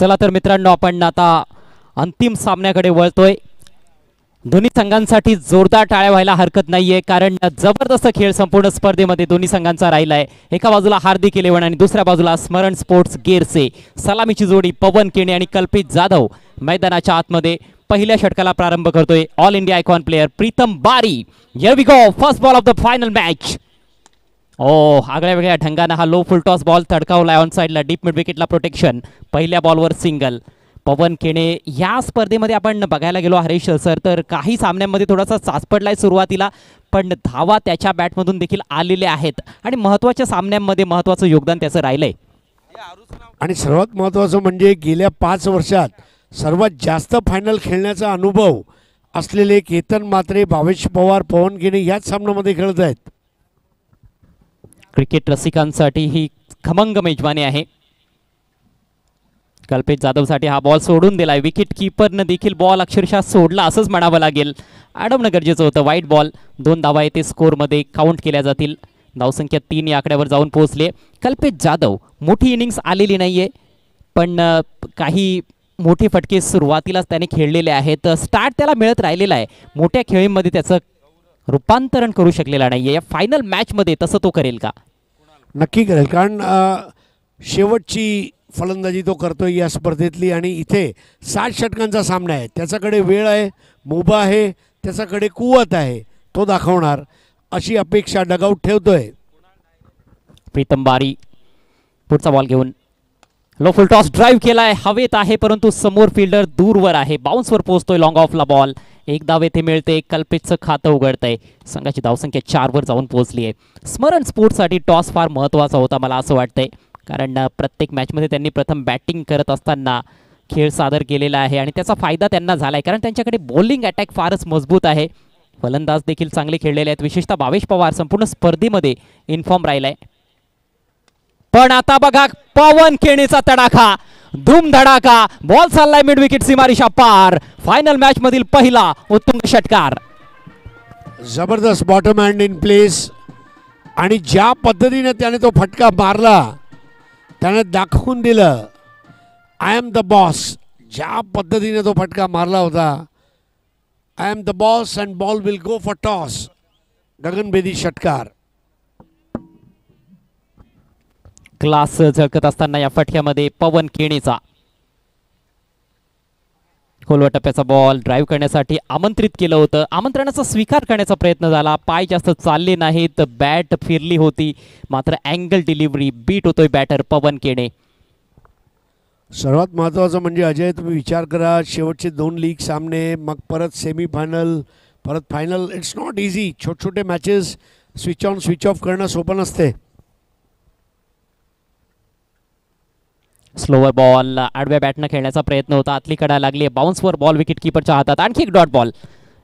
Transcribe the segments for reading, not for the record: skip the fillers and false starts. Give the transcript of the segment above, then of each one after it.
चला तर मित्रांनो, आपण आता अंतिम सामन्याकडे वळतोय. दोन्ही संघांसाठी जोरदार टाळ्या व्हायला हरकत नाहीये, कारण जबरदस्त खेळ संपूर्ण स्पर्धेमध्ये दोन्ही संघांचा राहिलाय. एका बाजूला हार्दिक इलेव्हन आणि दुसऱ्या बाजूला स्मरण स्पोर्ट्स गिरचे. सलामीची जोडी पवन केणे आणि कल्पित जाधव मैदानाच्या आतमध्ये पहिल्या षटकाला प्रारंभ करतोय. All India icon player Pritam Bari. Here we go, first ball of the final match. आगळ्या वेगळ्या ढंगाने हा लो फुल टॉस बॉल तडकावलाय ऑन साइडला. डीप मिड विकेटला प्रोटेक्शन. पहिल्या बॉलवर सिंगल. पवन केणे या स्पर्धेमध्ये आपण बघायला गेलो हरीश सर, तर काही सामन्यांमध्ये थोडासा साचपडलाय सुरुवातीला, पण धावा त्याच्या बॅटमधून देखील आलेल्या आहेत आणि महत्त्वाच्या सामन्यांमध्ये महत्त्वाचं योगदान त्याचं राहिलंय. आणि सर्वात महत्त्वाचं म्हणजे गेल्या 5 वर्षात सर्वात जास्त फायनल खेळण्याचा अनुभव असलेले केतन म्हात्रे, भावेश पवार, पवन केणे याच सामन्यामध्ये खेळत आहेत. क्रिकेट रसिकांसाठी ही खमंग मेजवानी आहे. कल्पित जाधवसाठी हा बॉल सोडून दिलाय. विकेट कीपरनं देखील बॉल अक्षरशः सोडला असंच म्हणावं लागेल. अडवणं गरजेचं होतं. वाईट बॉल. 2 धावा येथे स्कोअरमध्ये काउंट केल्या जातील. धावसंख्या 3 या आकड्यावर जाऊन पोहोचले. कल्पित जाधव मोठी इनिंग्स आलेली नाहीये, पण काही मोठे फटके सुरुवातीलाच त्याने खेळलेले आहेत. स्टार्ट त्याला मिळत राहिलेला आहे. मोठ्या खेळीमध्ये त्याचं रूपांतरण करू शकलेला नाहीये. या फायनल मॅचमध्ये तसं तो करेल का? नक्की करेल, कारण शेवटची फलंदाजी तो करतोय या स्पर्धेतली. आणि इथे 60 षटकांचा सामना आहे. त्याच्याकडे वेळ आहे, मुभा आहे, त्याच्याकडे कुवत आहे. तो दाखवणार अशी अपेक्षा डगआउट ठेवतोय. प्रीतम बारी पुढचा बॉल घेऊन लो फुल टॉस ड्राईव्ह केलाय. हवेत आहे, परंतु समोर फिल्डर दूरवर आहे. बाउन्सवर पोहोचतोय. Long ऑफला ball. 1 धाव येथे मिळते. कल्पितचं खातं उघडतंय. संघाची धावसंख्या 4 वर जाऊन पोहोचली आहे. स्मरण स्पोर्ट्ससाठी टॉस फार महत्त्वाचा होता मला असं वाटतंय, कारण प्रत्येक मॅचमध्ये त्यांनी प्रथम बॅटिंग करत असताना खेळ सादर केलेला आहे आणि त्याचा फायदा त्यांना झाला आहे, कारण त्यांच्याकडे बॉलिंग अटॅक फारच मजबूत आहे. फलंदाज देखील चांगले खेळलेले आहेत. विशेषतः भावेश पवार संपूर्ण स्पर्धेमध्ये इन्फॉर्म राहिलाय. पण आता बघा पवन केणेचा तडाखा, धूमधडाका. बॉल चाललाय मिड विकेट सीमारेषा पार. फायनल मॅच मधील पहिला उत्तुंग षटकार. जबरदस्त बॉटम हँड इन प्लेस. आणि ज्या पद्धतीने त्याने तो फटका मारला, त्याने दाखवून दिलं आय एम द बॉस. ज्या पद्धतीने तो फटका मारला होता, I am the boss and ball will go for toss. गगनभेदी षटकार. क्लास झळकत असताना या फटक्यामध्ये पवन केणेचा खोलवा टप्प्याचा बॉल ड्राईव्ह करण्यासाठी आमंत्रित केलं होतं. आमंत्रणाचा स्वीकार करण्याचा प्रयत्न झाला. पाय जास्त चालले नाहीत. बॅट फिरली होती, मात्र अँगल डिलिव्हरी बीट होतोय बॅटर पवन केणे. सर्वात महत्त्वाचं म्हणजे अजय, तुम्ही विचार करा, शेवटचे 2 लीग सामने, मग परत सेमीफायनल, परत फायनल. It's not easy. छोटे छोटे matches switch on switch off करणं सोपं नसते. स्लोवर बॉल आडव्या बॅटनं खेळण्याचा प्रयत्न होता. आतली कडा लागली. बाउन्सवर बॉल विकेट कीपरच्या हातात. आणखी एक डॉट बॉल.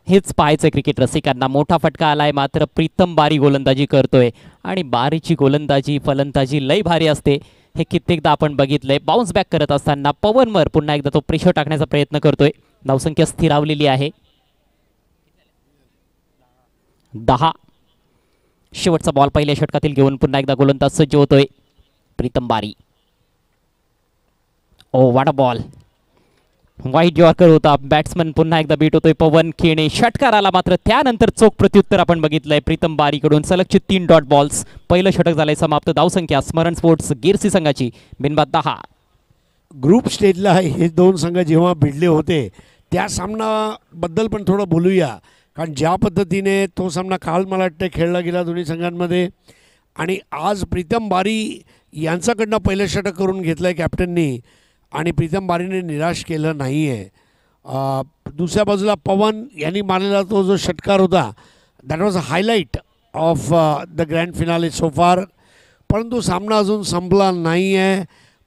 हेच पाहायचं क्रिकेट रसिकांना. मोठा फटका आलाय, मात्र प्रीतम बारी गोलंदाजी करतोय आणि बारीची गोलंदाजी फलंदाजी लय भारी असते. हे कित्येकदा आपण बघितलंय. बाउन्स बॅक करत असताना पवनवर पुन्हा एकदा तो प्रेशर टाकण्याचा प्रयत्न करतोय. धावसंख्या स्थिरावलेली आहे 10. शेवटचा बॉल पहिल्या षटकातील घेऊन पुन्हा एकदा गोलंदाज सज्ज होतोय प्रीतम बारी. वाट बॉल. वाईट यॉर्कर होता. बॅट्समन पुन्हा एकदा बीट होतोय पवन केणे. षटकार आला, मात्र त्यानंतर चोख प्रत्युत्तर आपण बघितलंय प्रीतम बारीकडून. सलगचे 3 dot balls. पहिलं षटक झालंय समाप्त. धावसंख्या स्मरण स्पोर्ट्स गिरसी संघाची बिनबाद 10. ग्रुप स्टेजला हे 2 संघ जेव्हा भिडले होते, त्या सामनाबद्दल पण थोडं बोलूया, कारण ज्या पद्धतीने तो सामना काल मला वाटतं खेळला गेला दोन्ही संघांमध्ये, आणि आज प्रीतम बारी यांच्याकडनं पहिलं षटक करून घेतलं आहे कॅप्टननी, आणि प्रीतम बारीने निराश केलं नाही आहे. दुसऱ्या बाजूला पवन यांनी मारलेला तो जो षटकार होता, that was a highlight of the grand finale so फार. परंतु सामना अजून संपला नाही आहे.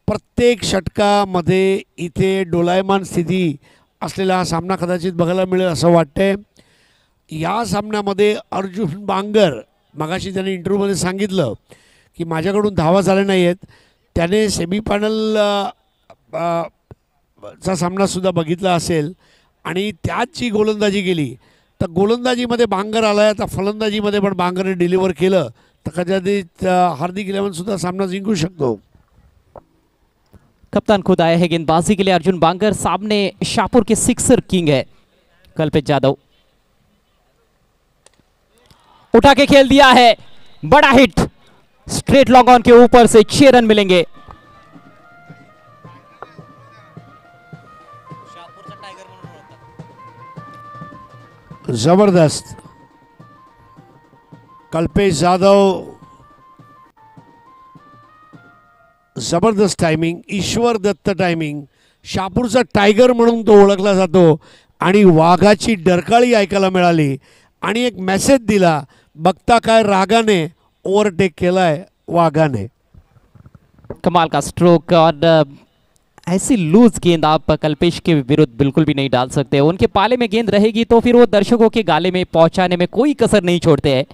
प्रत्येक षटकामध्ये इथे डोलायमान स्थिती असलेला हा सामना कदाचित बघायला मिळेल असं वाटतंय. या सामन्यामध्ये अर्जुन बांगर, मगाशी त्याने इंटरव्ह्यूमध्ये सांगितलं की माझ्याकडून धावा झाल्या नाही आहेत. त्याने सेमीफायनल चा सामनासुद्धा बघितला असेल आणि त्यात जी गोलंदाजी केली, तर गोलंदाजीमध्ये बांगर आला आहे. आता फलंदाजीमध्ये पण बांगरने डिलिव्हर केलं तर कदाचित हार्दिक इलेव्हनसुद्धा सामना जिंकू शकतो. कप्तान खुद आए हैं गेंदबाजी के लिए अर्जुन बांगर, सामने शाहपुर के सिक्सर किंग है कल्पित जाधव। उठा के खेल दिया है, बड़ा हिट, स्ट्रेट लॉन्ग ऑन के ऊपर से 6 रन मिलेंगे। जबरदस्त कल्पेश जाधव, जबरदस्त टायमिंग, ईश्वर दत्त टायमिंग, शहापूरचा टायगर म्हणून तो ओळखला जातो आणि वाघाची डरकाळी ऐकायला मिळाली आणि एक मेसेज दिला, बघता काय रागाने ओव्हरटेक केलाय वाघाने। कमाल का स्ट्रोक, और ऐसी लूज गेंद आप कल्पेश के विरुद्ध बिल्कुल भी नहीं डाल सकते। उनके पाले में गेंद रहेगी तो फिर वो दर्शकों के गाले में पहुंचाने में कोई कसर नहीं छोड़ते हैं।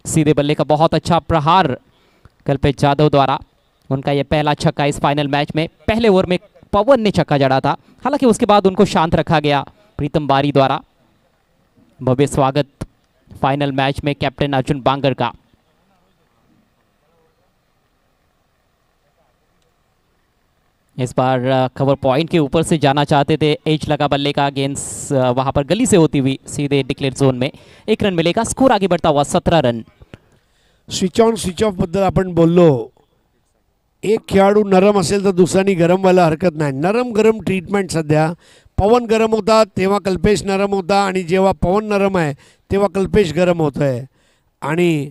सीधे बल्ले का बहुत अच्छा प्रहार कल्पेश जाधव द्वारा, उनका यह पहला छक्का इस फाइनल मैच में। पहले ओवर में पवन ने छक्का जड़ा था, हालांकि उसके बाद उनको शांत रखा गया प्रीतम बारी द्वारा। भव्य स्वागत फाइनल मैच में कैप्टन अर्जुन बांगर का। इस बार कवर पॉइंट के ऊपर से जाना चाहते थे, एज लगा बल्ले का, गेंद वहां पर गली से होती हुई सीधे डिक्लेयर जोन में 1 रन मिलेगा। स्कोर आगे बढ़ता हुआ 17 run. Switch on switch off बद्दल आपण बोललो, एक खेळाडू नरम असेल तर दुसऱ्यानी गरम व्हायला हरकत नाही। नरम गरम ट्रीटमेंट सध्या, पवन गरम होता तेव्हा कल्पेश नरम होता आणि जेव्हा पवन नरम आहे तेव्हा कल्पेश गरम होत आहे। आणि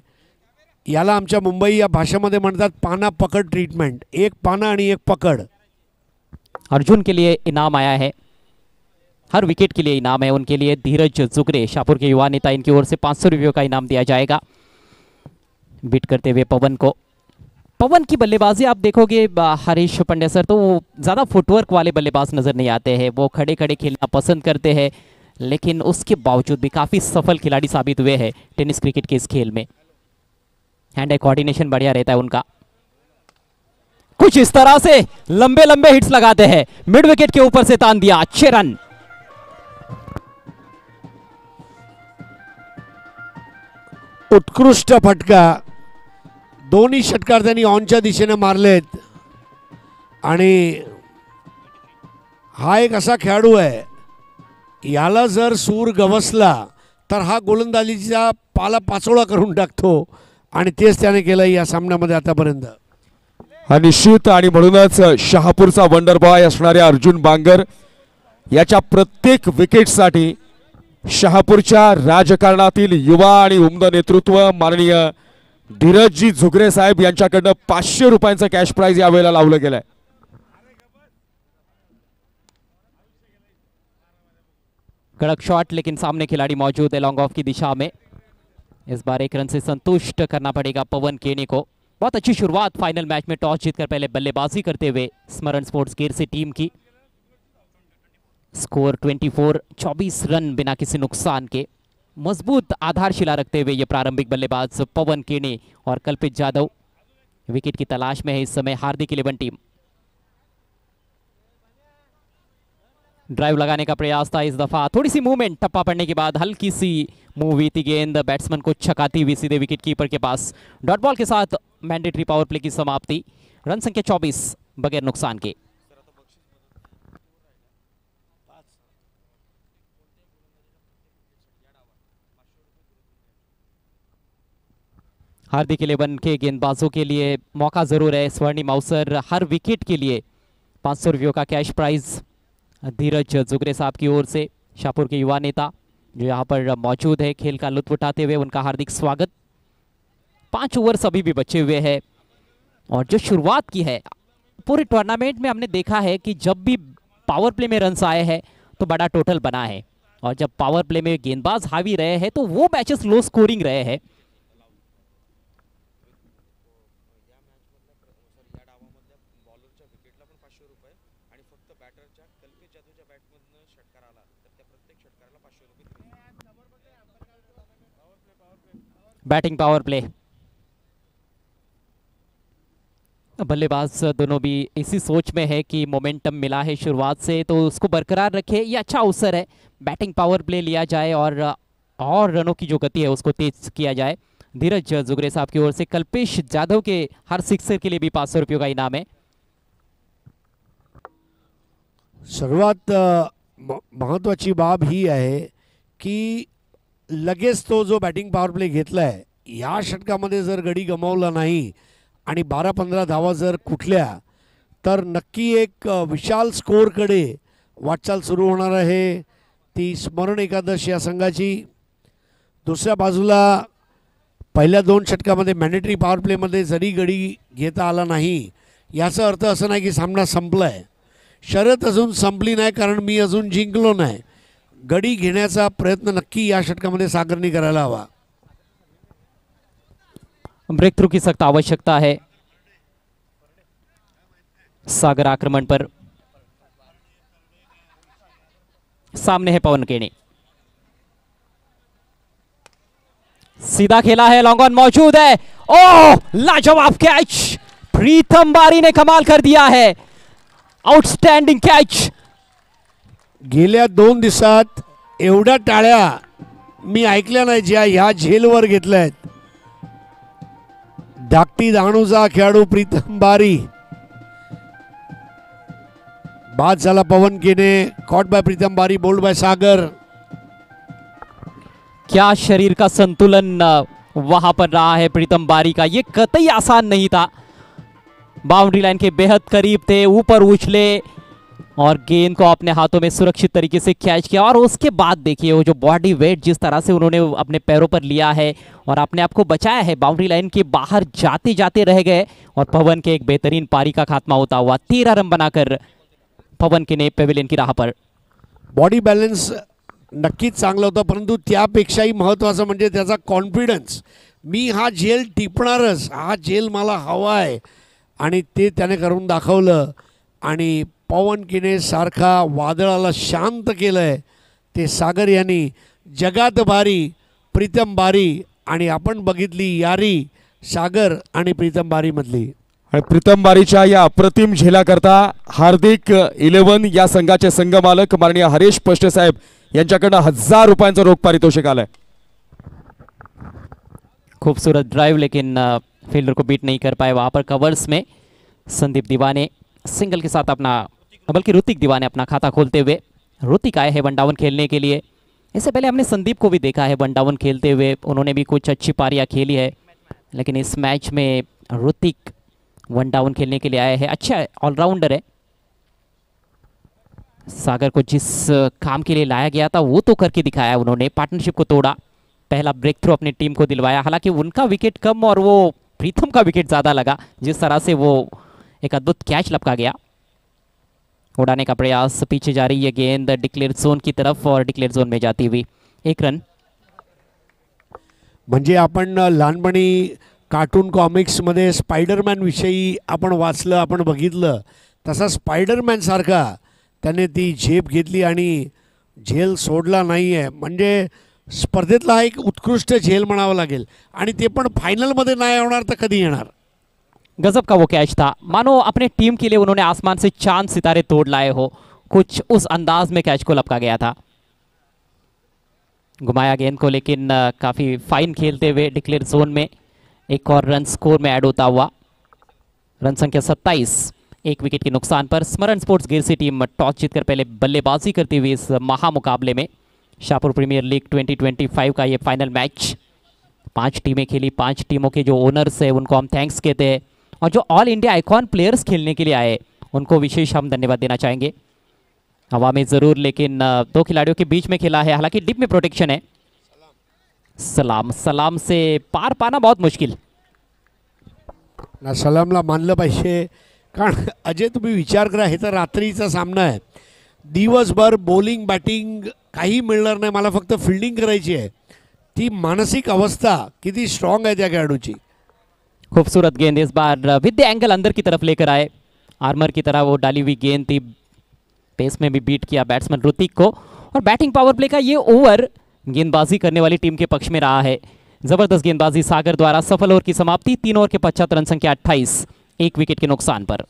याला आमच्या मुंबई या भाषेमध्ये म्हणतात पाना पकड ट्रीटमेंट, एक पाना आणि एक पकड। अर्जुन के लिए इनाम आया है, हर विकेट के लिए इनाम है उनके लिए। धीरज जुगरे शाहपुर के युवा नेता, इनकी ओर से 500 रुपयों का इनाम दिया जाएगा बीट करते हुए पवन को। पवन की बल्लेबाजी आप देखोगे हरीश पंड्या सर, तो वो ज़्यादा फुटवर्क वाले बल्लेबाज नज़र नहीं आते हैं, वो खड़े खड़े खेलना पसंद करते हैं, लेकिन उसके बावजूद भी काफ़ी सफल खिलाड़ी साबित हुए हैं टेनिस क्रिकेट के इस खेल में। हैंड आई कोऑर्डिनेशन बढ़िया रहता है उनका। कुछ इस तरह से लंबे लंबे हिट्स लगाते हैं, मिड विकेट के ऊपर से तान दिया, 6 रन। उत्कृष्ट फटका, दोन्ही षटकार त्यांनी ऑनच्या दिशेने मारलेत आणि हा एक असा खेळाडू आहे, याला जर सूर गवसला तर हा गोलंदाजीचा पाला पाचोळा करून टाकतो आणि तेच त्याने केलं या सामन्यामध्ये आतापर्यंत। हा निश्चित, आणि म्हणूनच शहापूरचा वंडर बॉय असणाऱ्या अर्जुन बांगर याच्या प्रत्येक विकेटसाठी शहापूरच्या राजकारणातील युवा आणि उमद नेतृत्व माननीय धीरजजी झुगरे साहेब यांच्याकडनं 500 रुपयांचं कॅश प्राइज यावेळेला लावलं गेलंय। कड़क शॉट, लेकिन सामने खिलाड़ी मौजूद है लॉन्ग ऑफ की दिशा में। इस बार 1 रन से संतुष्ट करना पड़ेगा पवन केनी को। बहुत अच्छी शुरुआत फाइनल मैच में टॉस जीतकर पहले बल्लेबाजी करते हुए स्मरण स्पोर्ट्स गिर से टीम की। स्कोर 24 रन बिना किसी नुकसान के। मजबूत आधारशिला रखते हुए ये प्रारंभिक बल्लेबाज पवन केनी और कल्पित जाधव विकेट की तलाश में है इस समय हार्दिक 11 टीम। ड्राइव लगाने का प्रयास था इस दफा, थोड़ी सी मूवमेंट, टप्पा पड़ने के बाद हल्की सी मूव हुई थी गेंद, बैट्समैन को छकाती हुई सीधे विकेट कीपर के पास। डॉट बॉल के साथ मैंडेटरी पावर प्ले की समाप्ति। रन संख्या 24 बगैर नुकसान के। हार्दिक 11 के गेंदबाजों के लिए मौका जरूर है। स्वर्णिम अवसर, हर विकेट के लिए 500 रुपयों का कैश प्राइज धीरज जुगरे साहब की ओर से। शाहपुर के युवा नेता जो यहाँ पर मौजूद है, खेल का लुत्फ उठाते हुए उनका हार्दिक स्वागत। 5 ओवर अभी भी बचे हुए हैं और जो शुरुआत की है पूरे टूर्नामेंट में हमने देखा है कि जब भी पावर प्ले में रन्स आए हैं तो बड़ा टोटल बना है, और जब पावर प्ले में गेंदबाज हावी रहे हैं तो वो मैचेस लो स्कोरिंग रहे हैं। बैटिंग पावर प्ले, बल्लेबाज दोनों भी इसी सोच में है कि मोमेंटम मिला है शुरुआत से तो उसको बरकरार रखे। ये अच्छा अवसर है, बैटिंग पावर प्ले लिया जाए और रनों की जो गति है उसको तेज किया जाए। धीरज जुगरे साहब की ओर से कल्पेश जाधव के हर सिक्सर के लिए भी 500 रुपयों का इनाम है। सर्वात महत्त्वाची बाब ही आहे की लगेच तो जो बॅटिंग पॉवर प्ले घेतला आहे या षटकामध्ये जर गडी गमावला नाही आणि 12-15 धावा जर कुठल्या तर नक्की एक विशाल स्कोअरकडे वाटचाल सुरू होणार आहे ती स्मरण एकादश या संघाची. दुसऱ्या बाजूला पहिल्या 2 षटकामध्ये मॅन्डेटरी पॉवर प्लेमध्ये जरी गडी घेता आला नाही याचा अर्थ असं नाही की सामना संपला आहे. शर्यत अजून संपली नाही कारण मी अजून जिंकलो नाही. गडी घेण्याचा प्रयत्न नक्की या षटकामध्ये सागरनी करायला हवा. ब्रेक थ्रू की सख्त आवश्यकता है. सागर आक्रमण पर, सामने है पवन केने. सीधा खेला है, लॉन्ग ऑन मौजूद है. ओह, लाजवाब कैच. प्रीतम बारी ने कमाल कर दिया है. Outstanding catch. गेल्या 2 दिवसात एवढ्या टाळ्या मी ऐकल्या नाही ज्या ह्या झेलवर घेतल्या आहेत. धाकटी दाणूचा खेळाडू प्रीतम बारी. बाद झाला पवन केने. कॉट बाय प्रीतम बारी, बोल्ड बाय सागर. क्या शरीर का संतुलन वहां पर रहा है प्रीतम बारी का. ये कतई आसान नहीं था. बाउंड्री लाइन के बेहद करीब थे, ऊपर उछले और गेंद को अपने हाथों में सुरक्षित तरीके से कैच किया. और उसके बाद देखिए वो जो बॉडी वेट जिस तरह से उन्होंने अपने पैरों पर लिया है और अपने आप को बचाया है. बाउंड्री लाइन के बाहर जाते जाते रह गए और पवन के एक बेहतरीन पारी का खात्मा होता हुआ 13 रन बनाकर पवन के ने पेविलियन की राह पर. बॉडी बॅलन्स नक्कीच चांगला होता परंतु त्यापेक्षाही महत्त्वाचं म्हणजे त्याचा कॉन्फिडन्स. मी हा झेल टिपणारच, हा झेल मला हवा आहे आणि ते त्याने करून दाखवलं. आणि पवन केने सारखा वादळाला शांत केलं आहे ते सागर यांनी. जगात बारी प्रीतम बारी आणि आपण बघितली यारी सागर आणि प्रीतम बारीमधली. आणि प्रीतम बारीच्या या अप्रतिम झेलाकरता हार्दिक 11 या संघाचे संघमालक माननीय हरेश पष्टे साहेब यांच्याकडनं 1000 रुपयांचं रोख पारितोषिक आलंय. खूबसूरत ड्राइव लेकिन फील्डर को बीट नहीं कर पाए वहां पर कवर्स में. संदीप दीवाने सिंगल के साथ अपना, बल्कि ऋतिक दीवाने अपना खाता खोलते हुए. ऋतिक आए हैं 1 डाउन खेलने के लिए. इससे पहले हमने संदीप को भी देखा है 1 डाउन खेलते हुए. उन्होंने भी कुछ अच्छी पारियां खेली है लेकिन इस मैच में ऋतिक 1 डाउन खेलने के लिए आए हैं. अच्छा ऑलराउंडर है. सागर को जिस काम के लिए लाया गया था वो तो करके दिखाया उन्होंने. पार्टनरशिप को तोड़ा, पहला ब्रेक थ्रू अपनी टीम को दिलवाया. हालांकि उनका विकेट कम और वो प्रीतम का विकेट ज़्यादा लगा. जिस तरह से वो एक अद्भुत कैच लपका गया. उड़ाने का प्रयास, पीछे जा रही है गेंद डिक्लेयर जोन की तरफ और डिक्लेयर जोन में जाती हुई 1 रन. म्हणजे आपण लहानपणी कार्टून कॉमिक्समध्ये स्पायडरमॅन विषयी आपण वाचलं, आपण बघितलं. तसा स्पायडरमॅन सारखा त्याने ती झेप घेतली आणि झेल सोडला नाही आहे. म्हणजे स्पर्धेतला हा एक उत्कृष्ट झेल म्हणावं लागेल. आणि ते पण फायनलमध्ये नाही होणार तर कधी येणार. गजब का वो कैच था. मानो अपने टीम के लिए उन्होंने आसमान से चांद सितारे तोड़ लाए हो. कुछ उस अंदाज में कैच को लपका गया था. घुमाया गेंद को लेकिन काफ़ी फाइन खेलते हुए डिक्लेयर जोन में एक और रन स्कोर में ऐड होता हुआ. रन संख्या 27, 1 विकेट के नुकसान पर. स्मरण स्पोर्ट्स गिरसी टीम टॉस जीतकर पहले बल्लेबाजी करती हुई इस महामुकाबले में. शाहपुर प्रीमियर लीग 2025 का ये फाइनल मैच. 5 टीमें खेली. 5 टीमों के जो ओनर्स हैं उनको हम थैंक्स कहते हैं और जो ऑल इंडिया आइकॉन प्लेयर्स खेलने के लिए आए उनको विशेष हम धन्यवाद देना चाहेंगे. हवा में ज़रूर लेकिन 2 खिलाड़ियों के बीच में खेला है. हालांकि डिप में प्रोटेक्शन है. सलाम से पार पाना बहुत मुश्किल. ना सलामला मानलं पाहिजे कारण अजय तुम्ही विचार करा हे तर रात्रीचा सामना आहे. दिवसभर बॉलिंग बॅटिंग काही मिळणार नाही. मला फक्त फिल्डिंग करायची आहे. ती मानसिक अवस्था किती स्ट्रांग आहे त्या खेळाडूची. खूबसूरत गेंद इस बार विद द एंगल अंदर की तरफ लेकर आए. आर्मर की तरह वो डाली हुई गेंद थी. पेस में भी बीट किया बैट्समैन ऋतिक को. और बैटिंग पावर प्ले का ये ओवर गेंदबाजी करने वाली टीम के पक्ष में रहा है. जबरदस्त गेंदबाजी सागर द्वारा. सफल ओवर की समाप्ति. 3 ओवर के 75 रन संख्या 28, 1 विकेट के नुकसान पर.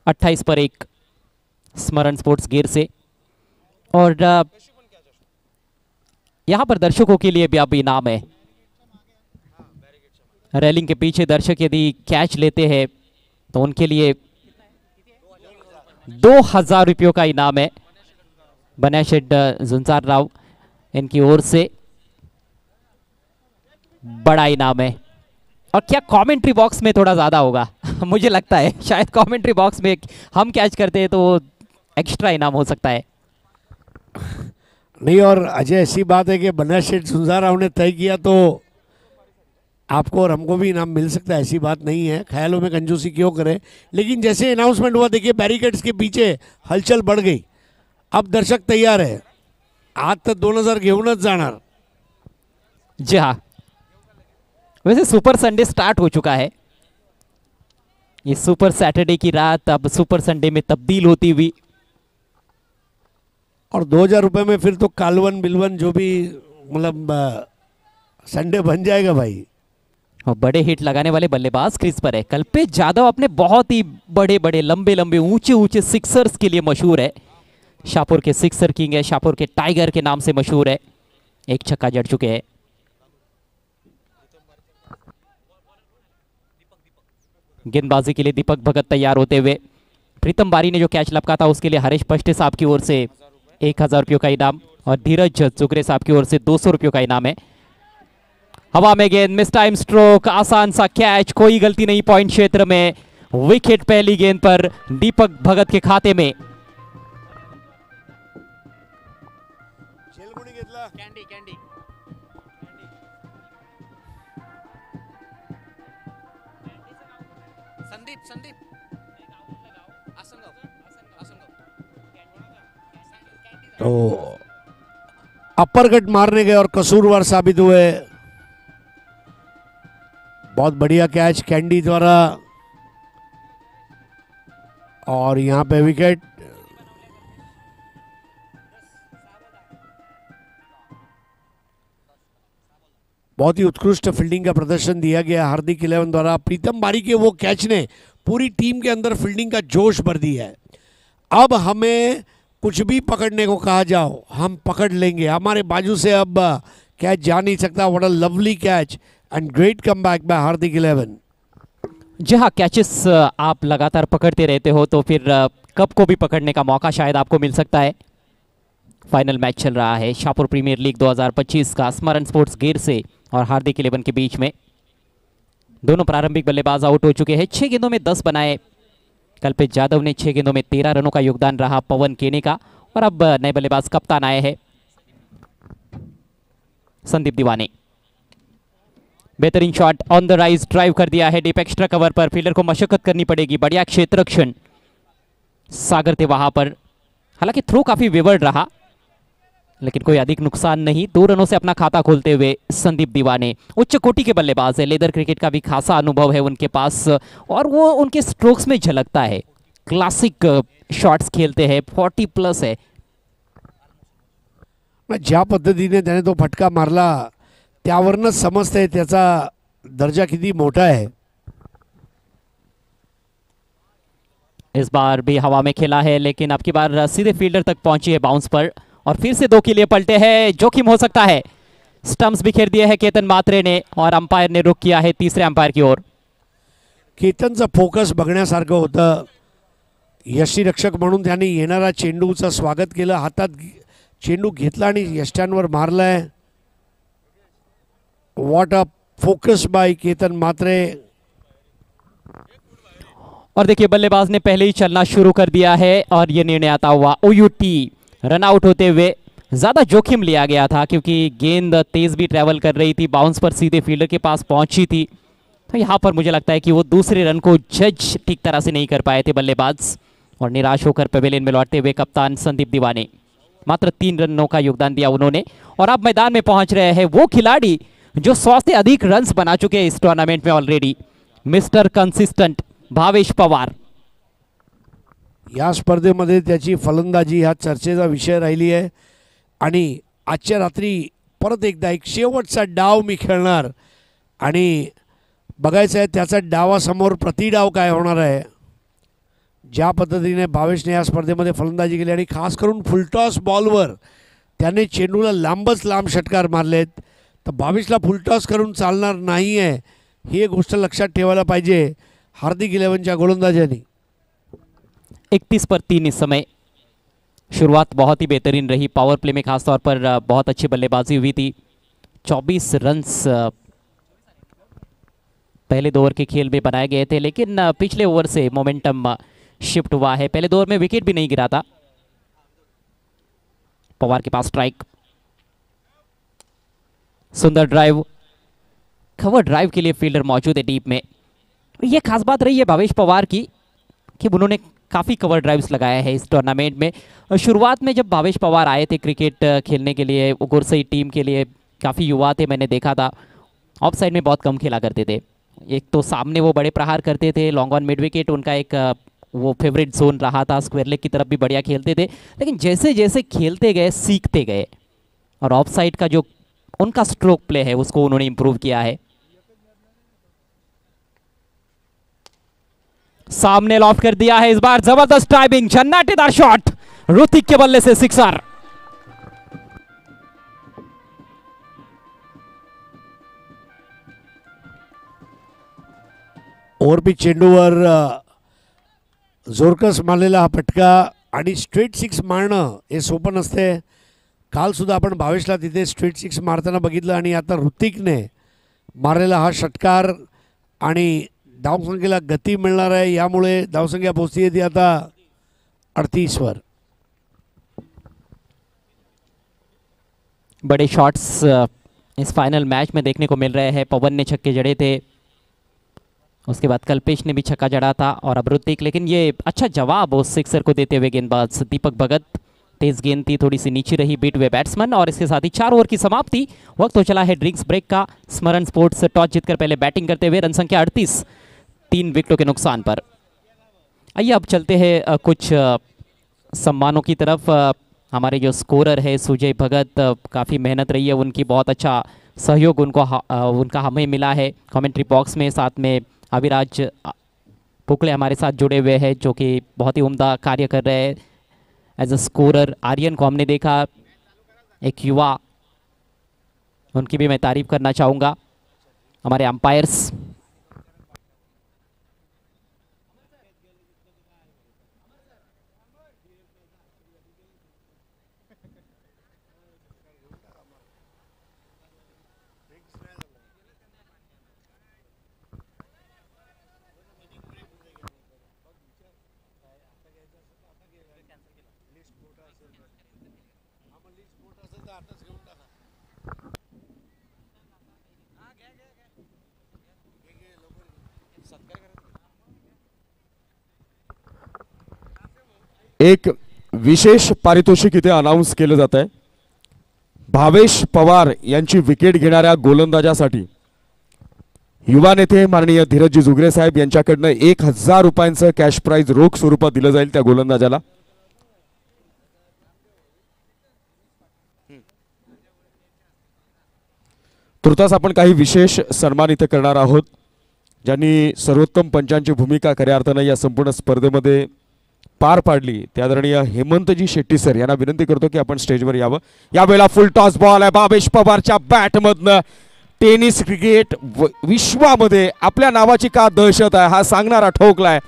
28 पर 1 स्मरण स्पोर्ट्स गिर से। और यहां पर दर्शकों के लिए भी अब इनाम है। रेलिंग के पीछे दर्शक यदि कैच लेते हैं तो उनके लिए 2000 रुपयों का इनाम है। बनाशेड जुंजार राव इनकी ओर से बड़ा इनाम है। और क्या कमेंट्री बॉक्स में थोड़ा ज्यादा होगा मुझे लगता है शायद कमेंट्री बॉक्स में हम कैच करते हैं तो एक्स्ट्रा इनाम हो सकता है। नहीं, और अजय ऐसी बात है कि बनाशेठ जुंजार राव ने तय किया तो आपको और हमको भी इनाम मिल सकता है, ऐसी बात नहीं है। ख्यालों में कंजूसी क्यों करें। लेकिन जैसे अनाउंसमेंट हुआ देखिए बैरिकेड्स के पीछे हलचल बढ़ गई। अब दर्शक तैयार है, आज तक 2000 घेऊनच जाणार। जी हाँ, वैसे सुपर संडे स्टार्ट हो चुका है। ये सुपर सैटरडे की रात अब सुपर संडे में तब्दील होती हुई। और 2000 रुपये में फिर तो कालवन बिलवन जो भी मतलब संडे बन जाएगा भाई। और बड़े हिट लगाने वाले बल्लेबाज क्रीज पर है। कल्पेश यादव अपने बहुत ही बड़े बड़े लंबे लंबे ऊंचे ऊंचे सिक्सर्स के लिए मशहूर है। शाहपुर के सिक्सर किंग है, शाहपुर के टाइगर के नाम से मशहूर है। एक छक्का जड़ चुके हैं। गेंदबाजी के लिए दीपक भगत तैयार होते हुए। प्रीतम बारी ने जो कैच लपका था उसके लिए हरीश पष्टे साहब की ओर से 1000 रुपयों का इनाम और धीरज जुगरे साहब की ओर से 200 रुपयों का इनाम है। हवा में गेंद, मिस टाइम स्ट्रोक, आसान सा कैच, कोई गलती नहीं पॉइंट क्षेत्र में। विकेट पहली गेंद पर दीपक भगत के खाते में। तो अपर कट मारने गए और कसूरवार साबित हुए। बहुत बढ़िया कैच कैंडी द्वारा और यहां पे विकेट। बहुत ही उत्कृष्ट फील्डिंग का प्रदर्शन दिया गया हार्दिक 11 द्वारा। प्रीतम बारी के वो कैच ने पूरी टीम के अंदर फील्डिंग का जोश भर दिया है। अब हमें कुछ भी पकड़ने को कहा जाओ हम पकड़ लेंगे, हमारे बाजू से अब कैच जा नहीं सकता। What a lovely catch and great comeback by Hardik 11। जी हाँ, कैचेस आप लगातार पकड़ते रहते हो तो फिर कप को भी पकड़ने का मौका शायद आपको मिल सकता है। फाइनल मैच चल रहा है शाहपुर प्रीमियर लीग 2025 का स्मरण स्पोर्ट्स गिर से और हार्दिक 11 के बीच में। दोनों प्रारंभिक बल्लेबाज आउट हो चुके हैं। 6 गेंदों में 10 बनाए कल्पेश यादव ने। 6 गेंदों में 13 रनों का योगदान रहा पवन केने का। और अब नए बल्लेबाज कप्तान आए हैं संदीप दीवाने। बेहतरीन shot on the rise, drive कर दिया है डीप एक्स्ट्रा कवर पर। फील्डर को मशक्कत करनी पड़ेगी। बढ़िया क्षेत्ररक्षण सागर थे वहां पर। हालांकि थ्रो काफी विवर्ड रहा लेकिन कोई अधिक नुकसान नहीं। 2 रनों से अपना खाता खोलते हुए संदीप दीवाने उच्च कोटि के बल्लेबाज है। लेदर क्रिकेट का भी खासा अनुभव है उनके पास और वो उनके स्ट्रोक्स में झलकता है। क्लासिक शॉट्स खेलते हैं, 40+ है। ज्या पद्धतीने त्याने तो फटका मारला त्यावरनच समजतंय त्याचा दर्जा किती मोठा है। इस बार भी हवा में खेला है लेकिन अब की बार सीधे फील्डर तक पहुंची है बाउंस पर। और फिर से 2 के लिए पलटे हैं, जोखिम हो सकता है। स्टंप्स बिखेर दिए हैं केतन मात्रे ने और अंपायर ने रुख किया है तीसरे अंपायर की ओर। केतनचं फोकस बघण्यासारखं होतं। यष्टीरक्षक म्हणून त्याने येणारा चेंडूचं स्वागत केलं, हातात चेंडू घेतला आणि यष्ट्यांवर मारलाय। What a focus by Ketan Mhatre. और देखिए बल्लेबाज ने पहले ही चलना शुरू कर दिया है और ये निर्णय आता हुआ ओयूटी रन आउट होते हुए। ज्यादा जोखिम लिया गया था क्योंकि गेंद तेज भी ट्रेवल कर रही थी, बाउंस पर सीधे फील्डर के पास पहुंची थी। तो यहाँ पर मुझे लगता है कि वो दूसरे रन को जज ठीक तरह से नहीं कर पाए थे बल्लेबाज। और निराश होकर पवेलियन में लौटते हुए कप्तान संदीप दीवाने, मात्र 3 रनों का योगदान दिया उन्होंने। और अब मैदान में पहुंच रहे हैं वो खिलाड़ी जो 100 से अधिक रन्स बना चुके हैं इस टूर्नामेंट में already, mister consistent Bhavesh Pawar. या स्पर्धेमध्ये त्याची फलंदाजी हा चर्चेचा विषय राहिली आहे आणि आजच्या रात्री परत एकदा एक शेवटचा डाव मी खेळणार आणि बघायचं आहे त्याचा डावासमोर प्रतिडाव काय होणार आहे। ज्या पद्धतीने भावेशने या स्पर्धेमध्ये फलंदाजी केली आणि खास करून फुलटॉस बॉलवर त्याने चेंडूला लांबच लांब षटकार मारलेत, तर भावेशला फुलटॉस करून चालणार नाही आहे, ही एक गोष्ट लक्षात ठेवायला पाहिजे हार्दिक 11च्या गोलंदाजांनी. 31 पर 3 इस समय. शुरुआत बहुत ही बेहतरीन रही, पावर प्ले में खासतौर पर बहुत अच्छी बल्लेबाजी हुई थी. 24 रन्स पहले 2 ओवर के खेल में बनाए गए थे, लेकिन पिछले ओवर से मोमेंटम शिफ्ट हुआ है. पहले 2 ओवर में विकेट भी नहीं गिरा था. पवार के पास स्ट्राइक, सुंदर ड्राइव, कवर ड्राइव के लिए फील्डर मौजूद है डीप में. ये खास बात रही है भावेश पवार की कि उन्होंने काफ़ी कवर ड्राइव्स लगाया है इस टूर्नामेंट में. शुरुआत में जब भावेश पवार आए थे क्रिकेट खेलने के लिए, गुरसई टीम के लिए काफ़ी युवा थे, मैंने देखा था ऑफ साइड में बहुत कम खेला करते थे. एक तो सामने वो बड़े प्रहार करते थे, लॉन्ग ऑन मिड विकेट उनका एक वो फेवरेट जोन रहा था, स्क्वायर लेग की तरफ भी बढ़िया खेलते थे. लेकिन जैसे जैसे खेलते गए सीखते गए और ऑफ साइड का जो उनका स्ट्रोक प्ले है उसको उन्होंने इंप्रूव किया है. सामने लॉफ्ट कर दिया है इस बार, जबरदस्त टाइमिंग, झन्नाटेदार शॉट, ऋतिक के बल्ले से सिक्सर. ओव्हरपिच चेंडूवर जोरकस मारलेला हा फटका आणि स्ट्रेट 6 मारणं हे सोपं नसते. कालसुद्धा आपण भावेशला तिथे स्ट्रेट 6 मारताना बघितलं आणि आता ऋतिकने मारलेला हा षटकार आणि धावसंख्येला गती मिळणार आहे, यामुळे धावसंख्या पोहोचती ती आता 38 वर. बड़े शॉट्स इस फाइनल मैच में देखने को मिल रहे हैं. पवन ने छक्के जड़े थे, उसके बाद कल्पेश ने भी छक्का जड़ा था और अब ऋतिक. लेकिन ये अच्छा जवाब उस सिक्सर को देते हुए गेंदबाज दीपक भगत. तेज गेंद थी, थोड़ी सी नीचे रही, बीट हुए बैट्समैन. और इसके साथ ही 4 ओवर की समाप्ति. वक्त हो चला है ड्रिंक्स ब्रेक का. स्मरण स्पोर्ट्स टॉस जीतकर पहले बैटिंग करते हुए, रन संख्या 38, 3 विकेटों के नुकसान पर. आइए अब चलते हैं कुछ सम्मानों की तरफ. हमारे जो स्कोरर है सुजय भगत, काफ़ी मेहनत रही है उनकी, बहुत अच्छा सहयोग उनका हमें मिला है कमेंट्री बॉक्स में. साथ में अविराज पुकले हमारे साथ जुड़े हुए हैं जो कि बहुत ही उम्दा कार्य कर रहे हैं एज अ स्कोरर. आर्यन को हमने देखा, एक युवा, उनकी भी मैं तारीफ करना चाहूँगा. हमारे अंपायर्स एक विशेष पारितोषिक इथे अनाउन्स केलं जात आहे. भावेश पवार यांची विकेट घेणाऱ्या गोलंदाजासाठी युवा नेते माननीय धीरजजी जुगरे साहेब यांच्याकडनं 1000 रुपयांचं कॅश प्राइज रोख स्वरूपात दिलं जाईल त्या गोलंदाजाला. तुर्तास आपण काही विशेष सन्मान इथे करणार आहोत ज्यांनी सर्वोत्तम पंचांची भूमिका खऱ्या अर्थाने या संपूर्ण स्पर्धेमध्ये पार पाडली. त्या आदरणीय हेमंतजी शेट्टी सर यांना विनंती करतो की आपण स्टेजवर यावं. यावेळेला फुल टॉस बॉल आहे भावेश पवारच्या बॅटमधनं. टेनिस क्रिकेट विश्वामध्ये आपल्या नावाची का दहशत आहे हा सांगणारा ठोकलाय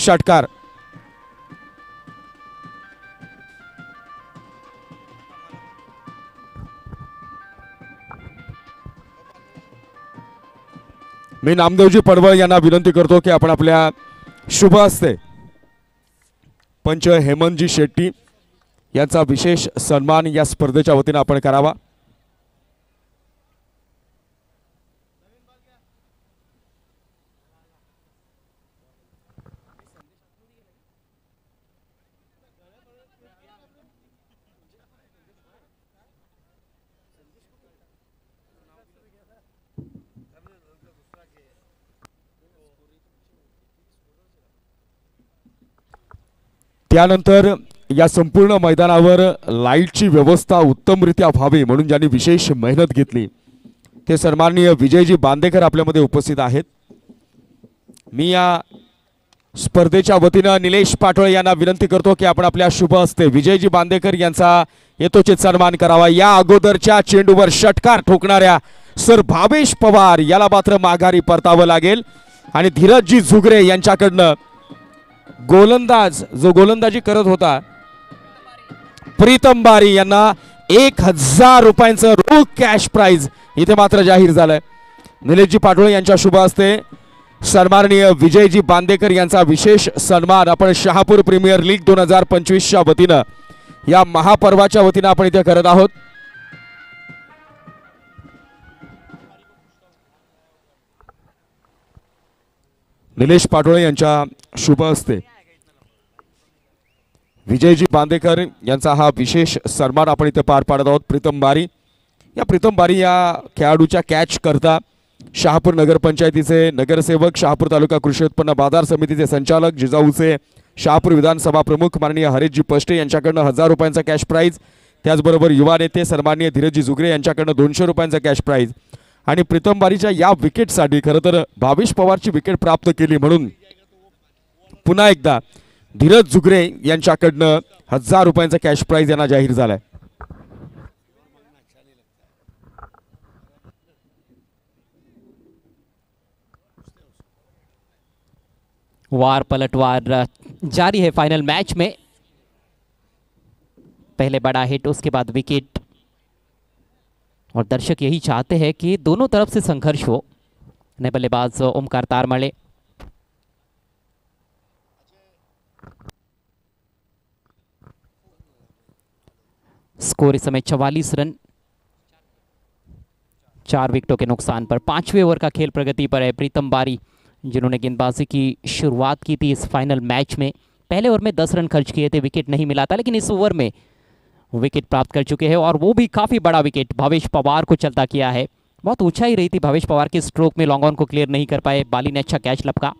षटकार. मी नामदेवजी पडवळ यांना विनंती करतो की आपण आपल्या शुभ हस्ते पंच हेमंतजी शेट्टी यांचा विशेष सन्मान या स्पर्धेच्या वतीने आपण करावा. त्यानंतर या संपूर्ण मैदानावर लाईटची व्यवस्था उत्तमरित्या व्हावी म्हणून ज्यांनी विशेष मेहनत घेतली ते सन्माननीय विजयजी बांदेकर आपल्यामध्ये उपस्थित आहेत. मी या स्पर्धेच्या वतीनं निलेश पाटोळे यांना विनंती करतो की आपण आपल्या शुभ हस्ते विजयजी बांदेकर यांचा यथोचित सन्मान करावा। या अगोदरच्या चेंडूवर षटकार ठोकणाऱ्या सर भावेश पवार याला मात्र माघारी परतावं लागेल आणि धीरजजी झुगरे यांच्याकडनं गोलंदाज जो गोलंदाजी करत होता प्रीतम बारी यांना 1000 रुपयांचं रोख कॅश प्राइज इथे मात्र जाहीर झालंय। निलेशजी पाटोळे यांच्या शुभ हस्ते सन्माननीय विजयजी बांदेकर यांचा विशेष सन्मान आपण शहापूर प्रीमियर लीग 2025च्या वतीनं या महापर्वाच्या वतीनं आपण इथे करत आहोत। निलेश पाटोळे यांच्या शुभ हस्ते विजयजी बांदेकर यांचा हा विशेष सन्मान आपण इथे पार पाडत आहोत। प्रीतम बारी या खेळाडूच्या कॅच करता शहापूर नगरपंचायतीचे नगरसेवक, शहापूर तालुका कृषी उत्पन्न बाजार समितीचे संचालक, जिजाऊचे शहापूर विधानसभा प्रमुख माननीय हरीशजी पष्टे यांच्याकडनं 1000 रुपयांचा कॅश प्राइज, त्याचबरोबर युवा नेते सन्माननीय धीरजजी झुगरे यांच्याकडनं 200 रुपयांचा कॅश प्राइज आणि प्रीतम बारीच्या या विकेटसाठी खरं तर भावेश पवारची विकेट प्राप्त केली म्हणून पुन्हा एकदा धीरज झुगरे यांच्याकडनं 1000 रुपयांचा कॅश प्राइज यांना जाहीर झालाय। वार पलटवार जारी है फाइनल मैच में। पहले बड़ा हिट, उसके बाद विकेट, और दर्शक यही चाहते हैं कि दोनों तरफ से संघर्ष हो। नए बल्लेबाज ओमकार तारमळे, स्कोर इस समय 44 रन 4 विकेटों के नुकसान पर। 5वें ओवर का खेल प्रगति पर है। प्रीतम बारी जिन्होंने गेंदबाजी की शुरुआत की थी इस फाइनल मैच में, पहले ओवर में 10 रन खर्च किए थे, विकेट नहीं मिला था, लेकिन इस ओवर में विकेट प्राप्त कर चुके हैं और वो भी काफ़ी बड़ा विकेट भावेश पवार को चलता किया है। बहुत ऊंचाई रही थी भावेश पवार के स्ट्रोक में, लॉन्ग ऑन को क्लियर नहीं कर पाए। बाली ने अच्छा कैच लपका।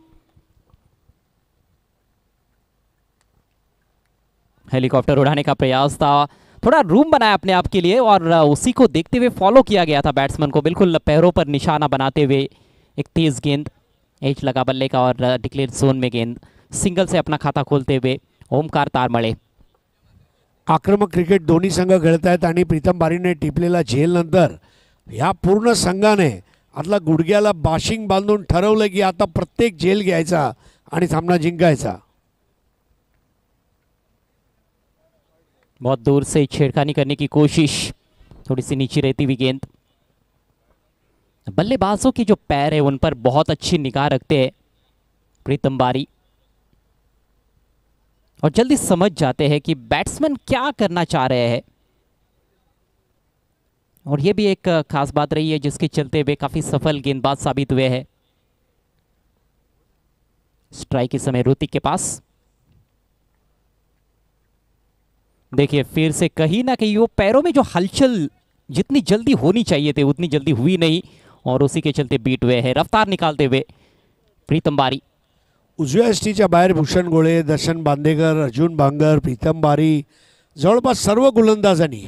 हेलीकॉप्टर उड़ाने का प्रयास था, थोड़ा रूम बनाया अपने आप के लिए और उसी को देखते हुए फॉलो किया गया था बैट्समैन को, बिल्कुल पैरों पर निशाना बनाते हुए। एक तेज गेंद, एज लगा बल्ले का और डिक्लेयर जोन में गेंद, सिंगल से अपना खाता खोलते हुए ओमकार तारमळे। आक्रमक क्रिकेट दोन्ही संघ खेळत आहेत आणि प्रीतम बारीने टिपलेला झेल नंतर ह्या पूर्ण संघाने आतला गुडघ्याला बाशिंग बांधून ठरवलं की आता प्रत्येक झेल घ्यायचा आणि सामना जिंकायचा। बहुत दूर से छेड़खानी करने की कोशिश, थोड़ी सी नीचे रहती हुई गेंद। बल्लेबाजों के जो पैर है उन पर बहुत अच्छी निगाह रखते हैं प्रीतम बारी और जल्दी समझ जाते हैं कि बैट्समैन क्या करना चाह रहे हैं। और ये भी एक खास बात रही है जिसके चलते वे काफी सफल गेंदबाज साबित हुए हैं। स्ट्राइक इस समय ऋतिक के पास। देखिए फिर से कहीं ना कहीं वो पैरों में जो हलचल जितनी जल्दी होनी चाहिए थी उतनी जल्दी हुई नहीं और उसी के चलते बीट हुए हैं, रफ्तार निकालते हुए प्रीतम बारी। उजव्या एसटीच्या बाहेर भूषण गोळे, दर्शन बांदेकर, अर्जुन बांगर, प्रीतम बारी जवळपास सर्व गोलंदाजांनी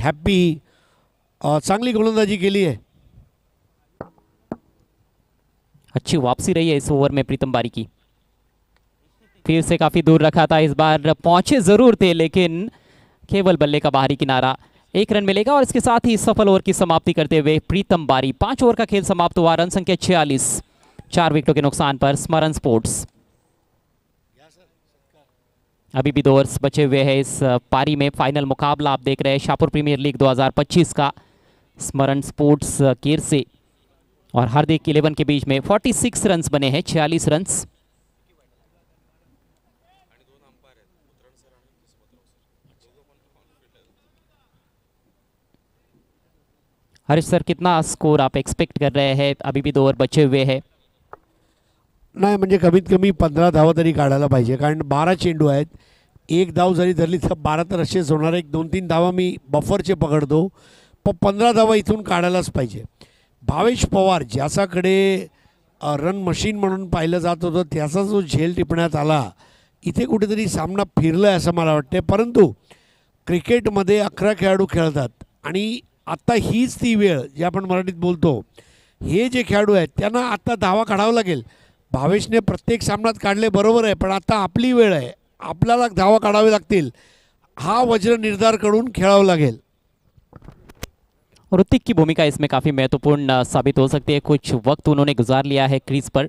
चांगली गोलंदाजी केली आहे। अच्छी वापसी रही है इस ओवर में प्रीतम बारी की। फिर से काफी दूर रखा था, इस बार पहुंचे जरूर थे लेकिन केवल बल्ले का बाहरी किनारा। 1 रन मिलेगा और इसके साथ ही सफल ओवर की समाप्ति करते हुए प्रीतम बारी। 5 ओवर का खेल समाप्त हुआ, रन संख्या 46, 4 विकेटों के नुकसान पर स्मरण स्पोर्ट्स। अभी भी 2 ओवर्स बचे हुए हैं इस पारी में। फाइनल मुकाबला आप देख रहे हैं शाहपुर प्रीमियर लीग 2025 का स्मरण स्पोर्ट्स केर से और हार्दिक 11 के बीच में 46 रन बने हैं, 46 रन। हरीश सर, कितना स्कोर आप एक्सपेक्ट कर रहे हैं? अभी भी 2 ओवर बचे हुए हैं। नाही म्हणजे कमीत कमी 15 धावा तरी काढायला पाहिजे, कारण 12 चेंडू आहेत। 1 धाव जरी धरली तर 12 तर असेच होणार। 1-2-3 धावा मी बफरचे पकडतो, पण 15 धावा इथून काढायलाच पाहिजे। भावेश पवार ज्याच्याकडे रन मशीन म्हणून पाहिलं जात होतं त्याचा जो झेल टिपण्यात आला, इथे कुठेतरी सामना फिरला आहे असं मला वाटते। परंतु क्रिकेटमध्ये 11 खेळाडू खेळतात आणि आता हीच ती वेळ जी आपण मराठीत बोलतो, हे जे खेळाडू आहेत त्यांना आता धावा काढावं लागेल। भावेशने प्रत्येक सामन्यात काढले बरोबर आहे, पण आता आपली वेळ आहे, आपल्याला धावा काढावे लागतील. हा वज्र निर्धार करून खेळावं लागेल. ऋतिक की भूमिका इसमें काफी महत्वपूर्ण साबित हो सकती है. कुछ वक्त उन्होंने गुजार लिया है क्रीज पर.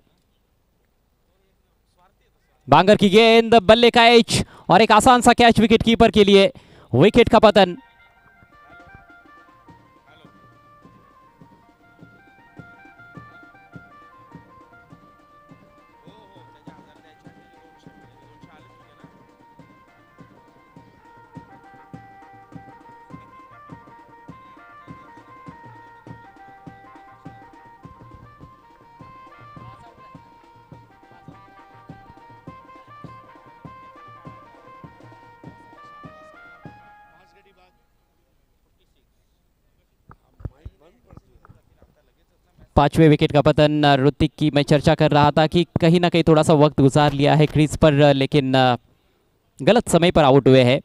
बांगर की गेंद, बल्ले का एच और एक आसान सा कैच विकेट कीपर के लिए. विकेट का पतन. पांचवें विकेट का पतन. ऋतिक की मैं चर्चा कर रहा था कि कहीं ना कहीं थोड़ा सा वक्त गुजार लिया है क्रीज पर, लेकिन गलत समय पर आउट हुए हैं.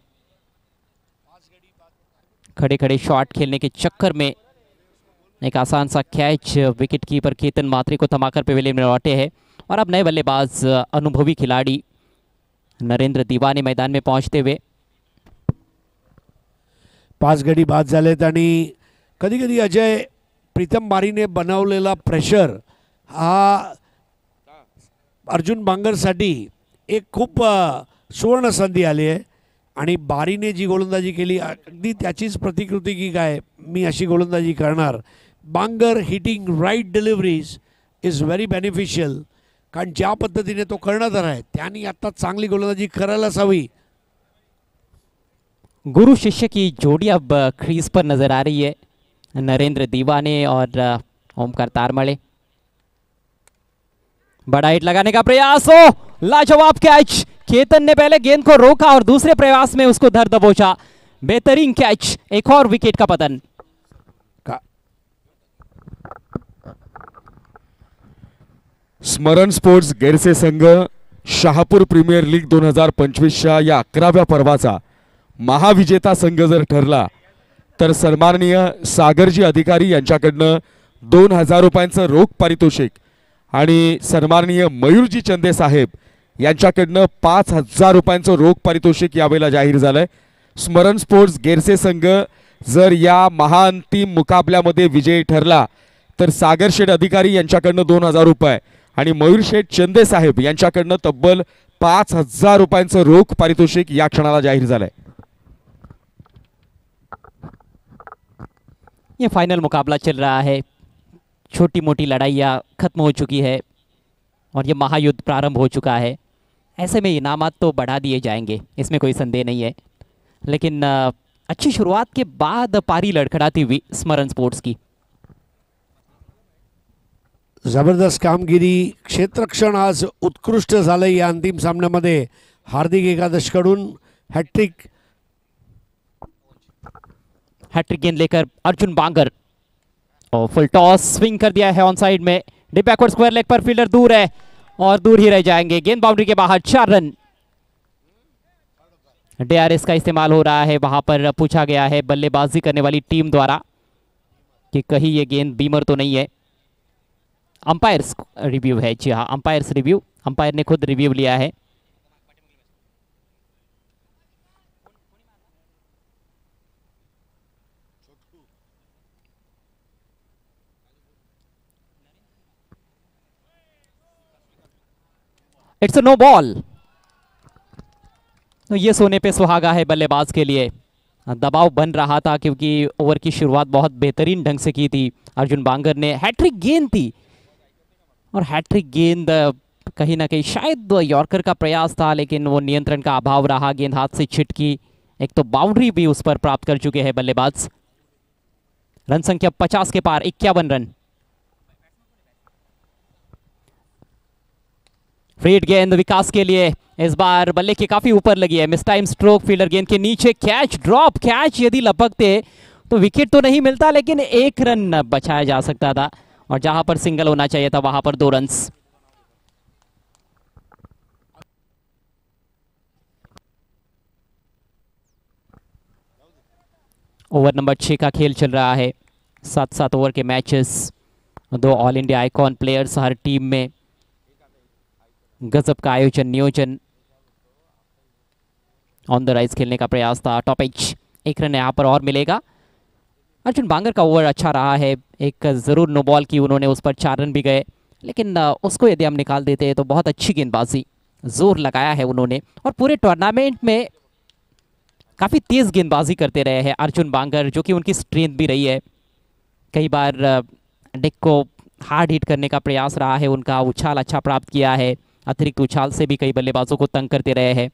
खड़े खड़े शॉट खेलने के चक्कर में एक आसान सा कैच विकेट कीपर केतन मात्रे को थमाकर पेवेलियन में लौटे हैं. और अब नए बल्लेबाज अनुभवी खिलाड़ी नरेंद्र दीवाने मैदान में पहुंचते हुए. 5 गडी बाद झालेत आणि कधी कधी अजय प्रीतम बारीने बनवलेला प्रेशर हा अर्जुन बांगरसाठी एक खूप सुवर्ण संधी आली आहे. आणि बारीने जी गोलंदाजी केली अगदी त्याचीच प्रतिकृती की काय मी अशी गोलंदाजी करणार. Bangar hitting right deliveries is very beneficial, कारण ज्या पद्धतीने तो कर्णधार आहे त्यांनी आता चांगली गोलंदाजी करायलाच हवी. गुरु शिष्य की जोड़ी अब क्रीज पर नजर आ रही है. नरेंद्र दीवाने और ओमकार तारमळे. बड़ा हिट लगाने का प्रयास हो, लाजवाब कैच. केतन ने पहले गेंद को रोका और दूसरे प्रयास में उसको धर दबोचा. बेहतरीन कैच. एक और विकेट का पतन. स्मरण स्पोर्ट्स गैरसे संघ शहापूर प्रीमियर लीग 2025च्या या 11व्या पर्वाचा महाविजेता संघ जर ठरला तर सन्माननीय सागरजी अधिकारी यांच्याकडनं 2000 रुपयांचं रोख पारितोषिक आणि सन्माननीय मयूरजी चंदे साहेब यांच्याकडनं 5000 रुपयांचं रोख पारितोषिक यावेळेला जाहीर झालंय. स्मरण स्पोर्ट्स गैरसे संघ जर या महाअंतिम मुकाबल्यामध्ये विजयी ठरला तर सागर शेठ अधिकारी यांच्याकडनं 2000 रुपये आणि मयूर शेठ चंदे साहेब यांच्याकडनं तब्बल 5000 रुपयांचं रोख पारितोषिक या क्षणाला जाहीर झालंय. ये फाइनल मुकाबला चल रहा है. छोटी मोटी लड़ाइयाँ खत्म हो चुकी है और ये महायुद्ध प्रारंभ हो चुका है. ऐसे में इनामात तो बढ़ा दिए जाएंगे, इसमें कोई संदेह नहीं है. लेकिन अच्छी शुरुआत के बाद पारी लड़खड़ाती हुई स्मरण स्पोर्ट्स की. जबरदस्त कामगिरी. क्षेत्ररक्षण आज उत्कृष्ट झालं या अंतिम सामन्यामध्ये. हार्दिक एकादशकडून हॅट्रिक. हैट्रिक गेंद लेकर अर्जुन बांगर और फुल टॉस स्विंग कर दिया है ऑन साइड में. डिप बैकवर्ड स्क्वायर लेग पर फील्डर दूर है और दूर ही रह जाएंगे. गेंद बाउंड्री के बाहर. 4 रन. डीआरएस का इस्तेमाल हो रहा है. वहां पर पूछा गया है बल्लेबाजी करने वाली टीम द्वारा कि कहीं ये गेंद बीमर तो नहीं है. अंपायर्स रिव्यू है. जी हाँ, अंपायर्स रिव्यू. अंपायर ने खुद रिव्यू लिया है. It's a no ball. तो ये सोने पे सुहागा है बल्लेबाज के लिए. दबाव बन रहा था क्योंकि ओवर की शुरुआत बहुत बेहतरीन ढंग से की थी अर्जुन बांगर ने. हैट्रिक गेंद थी और हैट्रिक गेंद कहीं ना कहीं शायद यॉर्कर का प्रयास था, लेकिन वो नियंत्रण का अभाव रहा. गेंद हाथ से छिटकी. एक तो बाउंड्री भी उस पर प्राप्त कर चुके हैं बल्लेबाज. रन संख्या 50 के पार. 51 रन. फ्रीड गेंद विकास के लिए. इस बार बल्ले के काफी ऊपर लगी है. Miss time stroke. फील्डर गेंद के नीचे. कैच. Drop catch. यदि लपकते तो विकेट तो नहीं मिलता, लेकिन 1 रन बचाया जा सकता था और जहां पर सिंगल होना चाहिए था वहां पर 2 रन्स. ओवर नंबर 6 का खेल चल रहा है. 7-7 ओवर के matches. 2 all India icon players हर टीम में. गजब का आयोजन नियोजन। ऑन द राइज खेलने का प्रयास था, टॉप एज, 1 रन यहाँ पर और मिलेगा। अर्जुन बांगर का ओवर अच्छा रहा है, एक ज़रूर नो बॉल की उन्होंने, उस पर 4 रन भी गए, लेकिन उसको यदि हम निकाल देते हैं तो बहुत अच्छी गेंदबाजी, जोर लगाया है उन्होंने। और पूरे टूर्नामेंट में काफ़ी तेज़ गेंदबाजी करते रहे हैं अर्जुन बांगर, जो कि उनकी स्ट्रेंथ भी रही है। कई बार डेक को हार्ड हिट करने का प्रयास रहा है उनका, उछाल अच्छा प्राप्त किया है, अतिरिक्त उछाल से भी कई बल्लेबाजों को तंग करते रहे हैं।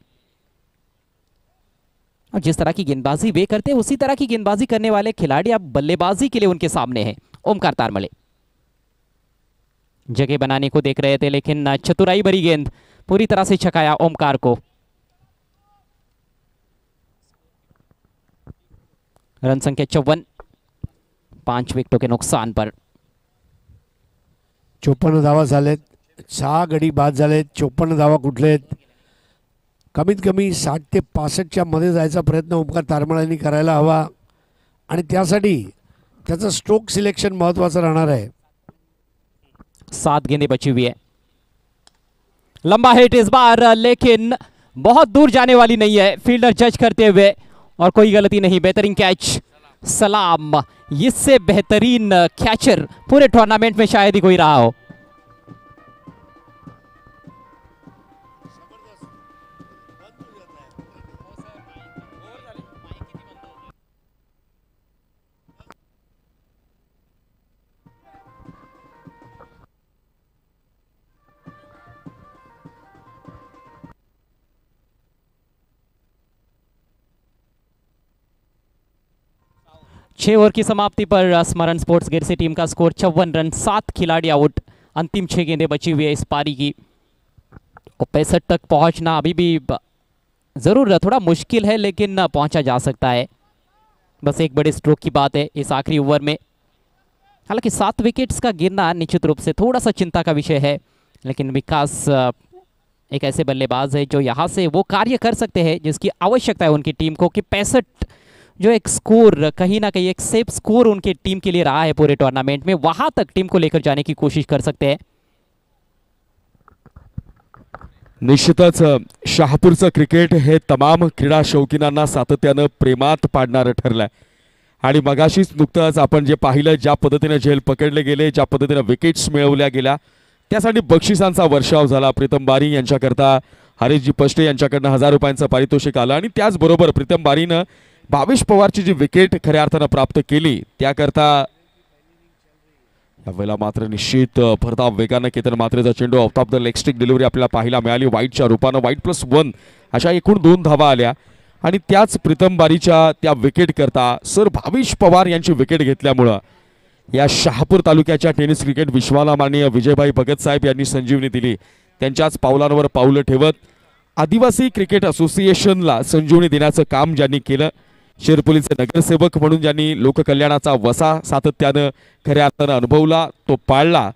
और जिस तरह की गेंदबाजी वे करते हैं उसी तरह की गेंदबाजी करने वाले खिलाड़ी अब बल्लेबाजी के लिए उनके सामने हैं। ओमकार तारमले जगह बनाने को देख रहे थे, लेकिन चतुराई भरी गेंद पूरी तरह से छकाया ओमकार को। रन संख्या 54, 5 विकेटों के नुकसान पर। 54 धावा झालेत, 6 गडी बाद झालेत, 54 धावा कुठले आहेत? कमीत कमी 60 ते 65च्या मध्ये जायचा प्रयत्न ओमकार तारमळ्यांनी करायला हवा आणि त्यासाठी त्याचं स्ट्रोक सिलेक्शन महत्त्वाचं राहणार आहे। 7 गेंदें बची हुई है, लंबा हिट इस बार, लेकिन बहुत दूर जाने वाली नहीं है फील्डर जज करते हुए, और कोई गलती नहीं, बेहतरीन कैच। सलाम, इससे बेहतरीन कैचर पूरे टूर्नामेंट में शायद ही कोई रहा हो। छह ओवर की समाप्ति पर स्मरण स्पोर्ट्स गिर से टीम का स्कोर 54 रन, 7 खिलाड़ी आउट, अंतिम 6 गेंदें बची हुई है इस पारी की। और 65 तक पहुंचना अभी भी जरूर थोड़ा मुश्किल है, लेकिन पहुंचा जा सकता है। बस एक बड़े स्ट्रोक की बात है इस आखिरी ओवर में। हालांकि 7 विकेट्स का गिरना निश्चित रूप से थोड़ा सा चिंता का विषय है, लेकिन विकास एक ऐसे बल्लेबाज है जो यहाँ से वो कार्य कर सकते हैं जिसकी आवश्यकता है उनकी टीम को, कि 65 जो एक स्कोर कहीं ना कहीं एक सेफ स्कोर उनके टीम के लिए रहा है पूरे टूर्नामेंट में, वहां तक टीम को लेकर जाने की कोशिश कर सकते हैं। निश्चितच शहापूरचं क्रिकेट हे तमाम क्रीडा शौकीनांना सातत्यानं प्रेमात पाडणारं ठरलंय आणि मगाशीच नुकतंच आपण जे पाहिलं, ज्या पद्धतीने झेल पकडले गेले, ज्या पद्धतीने विकेट्स मिळवल्या गेल्या, त्यासाठी बक्षिसांचा वर्षाव झाला। प्रीतम बारी यांच्याकरता हरीशजी पष्टे यांच्याकडनं 1000 रुपयांचं पारितोषिक आलं आणि त्याचबरोबर प्रीतम बारीनं भावेश पवारची जी विकेट खऱ्या अर्थानं प्राप्त केली त्याकरता यावेळेला मात्र निश्चित भरधाव वेगानं केतन मात्रेचा चेंडू out of the leg stick delivery आपल्याला पाहायला मिळाली। वाईटच्या रूपानं वाईट +1 अशा एकूण 2 धावा आल्या आणि त्याच प्रीतम बारीच्या त्या विकेट करता सर भावेश पवार यांची विकेट घेतल्यामुळं या शहापूर तालुक्याच्या टेनिस क्रिकेट विश्वाला माननीय विजयभाई भगत साहेब यांनी संजीवनी दिली। त्यांच्याच पावलांवर पावलं ठेवत आदिवासी क्रिकेट असोसिएशनला संजीवनी देण्याचं काम ज्यांनी केलं, शिरपुलीचे नगरसेवक म्हणून ज्यांनी लोककल्याणाचा वसा सातत्यानं खऱ्या अर्थानं अनुभवला, तो पाळला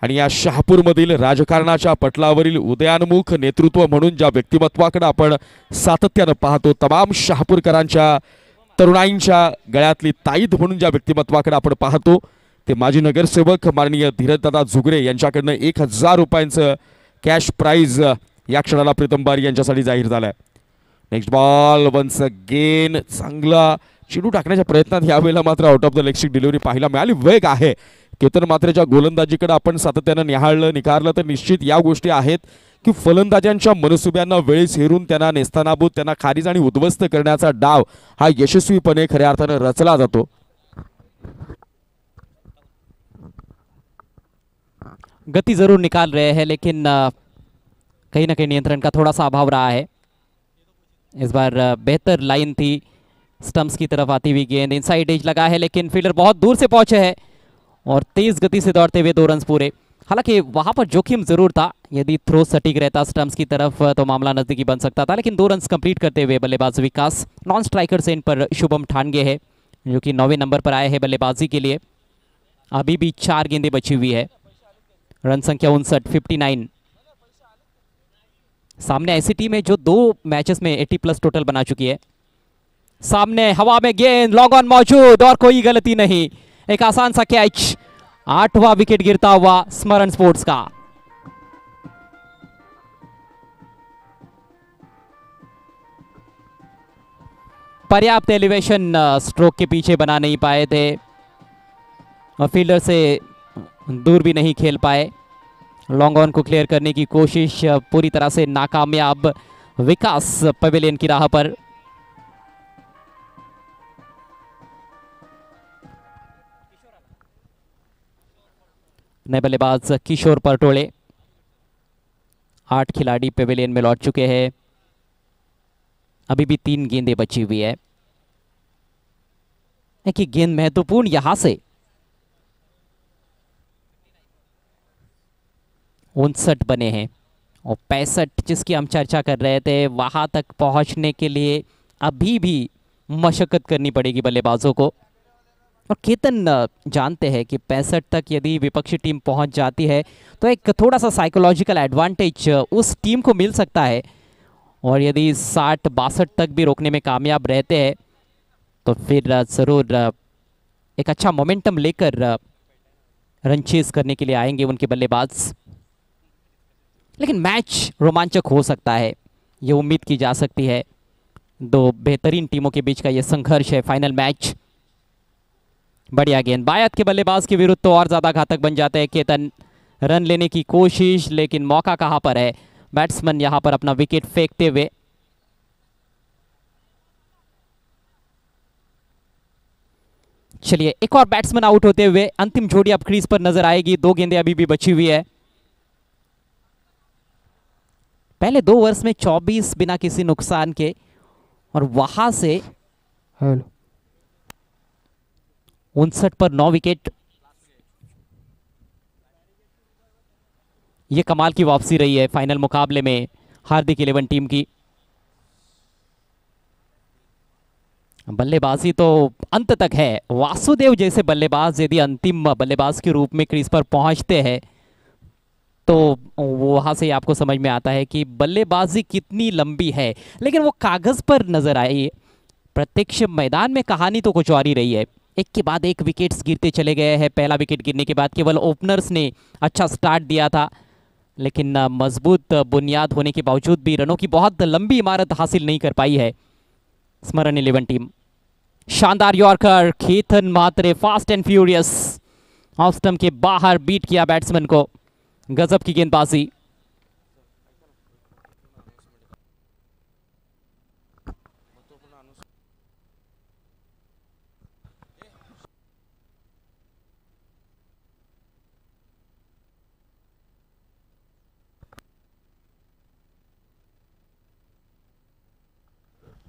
आणि या शहापूरमधील राजकारणाच्या पटलावरील उदयान्मुख नेतृत्व म्हणून ज्या व्यक्तिमत्वाकडे आपण सातत्यानं पाहतो, तमाम शहापूरकरांच्या तरुणाईंच्या गळ्यातली ताईत म्हणून ज्या व्यक्तिमत्वाकडे आपण पाहतो, ते माजी नगरसेवक माननीय धीरजदादा झुगरे यांच्याकडनं 1000 रुपयांचं कॅश प्राइज या क्षणाला प्रीतम बारी यांच्यासाठी जाहीर झालाय। नेक्स्ट बॉल वन्स अगेन, चांगला चेंडू टाकण्याच्या प्रयत्नात यावेळेला मात्र out of the leg stick delivery पाहायला मिळाली। वेग आहे केतन मात्रेच्या गोलंदाजीकडे आपण सातत्यानं निहाळलं तर निश्चित या गोष्टी आहेत की फलंदाजांच्या मनसुब्यांना वेळीच हेरून त्यांना नेस्तानाबूत, त्यांना खारीज आणि उद्ध्वस्त करण्याचा डाव हा यशस्वीपणे खऱ्या अर्थानं रचला जातो। गति जरूर निकाल रहे हैं, लेकिन कहीं ना कहीं नियंत्रण का थोड़ा सा अभाव रहा है। इस बार बेहतर लाइन थी, स्टंप्स की तरफ आती हुई गेंद, इनसाइड एज लगा है, लेकिन फील्डर बहुत दूर से पहुंचे हैं और तेज गति से दौड़ते हुए 2 रन पूरे। हालांकि वहां पर जोखिम जरूर था, यदि थ्रो सटीक रहता स्टंप्स की तरफ तो मामला नजदीकी बन सकता था, लेकिन 2 रन कंप्लीट करते हुए बल्लेबाज विकास। नॉन स्ट्राइकर से इन पर शुभम ठानगे है जो कि 9वें नंबर पर आए हैं बल्लेबाजी के लिए। अभी भी 4 गेंदें बची हुई है, रन संख्या 59, 59। सामने ऐसी टीम है जो 2 मैचेस में 80+ टोटल बना चुकी है। सामने हवा में गेंद, लॉन्ग ऑन मौजूद और कोई गलती नहीं, एक आसान सा कैच। 8वां विकेट गिरता हुआ स्मरण स्पोर्ट्स का। पर्याप्त एलिवेशन स्ट्रोक के पीछे बना नहीं पाए थे और फील्डर से दूर भी नहीं खेल पाए। लॉन्ग ऑन को क्लियर करने की कोशिश पूरी तरह से नाकामयाब विकास पवेलियन की राह पर। नए बल्लेबाज किशोर परटोळे। 8 खिलाड़ी पवेलियन में लौट चुके हैं। अभी भी 3 गेंदें बची हुई है। एक ही गेंद महत्वपूर्ण यहां से 59 बने हैं और 65 जिसकी हम चर्चा कर रहे थे वहां तक पहुंचने के लिए अभी भी मशक्कत करनी पड़ेगी बल्लेबाजों को। और केतन जानते हैं कि 65 तक यदि विपक्षी टीम पहुंच जाती है तो एक थोड़ा सा साइकोलॉजिकल एडवांटेज उस टीम को मिल सकता है और यदि 60-62 तक भी रोकने में कामयाब रहते हैं तो फिर ज़रूर एक अच्छा मोमेंटम लेकर रन चेस करने के लिए आएंगे उनके बल्लेबाज। लेकिन मैच रोमांचक हो सकता है, ये उम्मीद की जा सकती है। 2 बेहतरीन टीमों के बीच का ये संघर्ष है, फाइनल मैच। बढ़िया गेंद बायत के बल्लेबाज के विरुद्ध तो और ज्यादा घातक बन जाते हैं केतन। रन लेने की कोशिश, लेकिन मौका कहां पर है। बैट्समैन यहां पर अपना विकेट फेंकते हुए। चलिए एक और बैट्समैन आउट होते हुए अंतिम जोड़ी अब क्रीज पर नजर आएगी। 2 गेंदें अभी भी बची हुई है। पहले 2 ओवर्स में 24 बिना किसी नुकसान के और वहां से 59 पर 9 विकेट। यह कमाल की वापसी रही है फाइनल मुकाबले में हार्दिक 11 टीम की। बल्लेबाजी तो अंत तक है। वासुदेव जैसे बल्लेबाज यदि अंतिम बल्लेबाज के रूप में क्रीज पर पहुंचते हैं तो वहां से आपको समझ में आता है कि बल्लेबाजी कितनी लंबी है। लेकिन वो कागज पर नजर आई, प्रत्यक्ष मैदान में कहानी तो कुछ और ही रही है। एक के बाद एक विकेट्स गिरते चले गए हैं। पहला विकेट गिरने के बाद केवल ओपनर्स ने अच्छा स्टार्ट दिया था, लेकिन मजबूत बुनियाद होने के बावजूद भी रनों की बहुत लंबी इमारत हासिल नहीं कर पाई है स्मरण 11 टीम। शानदार yorker, Ketan Mhatre fast and furious off stump के बाहर बीट किया बैट्समैन को। गजब की गेंदबाजी।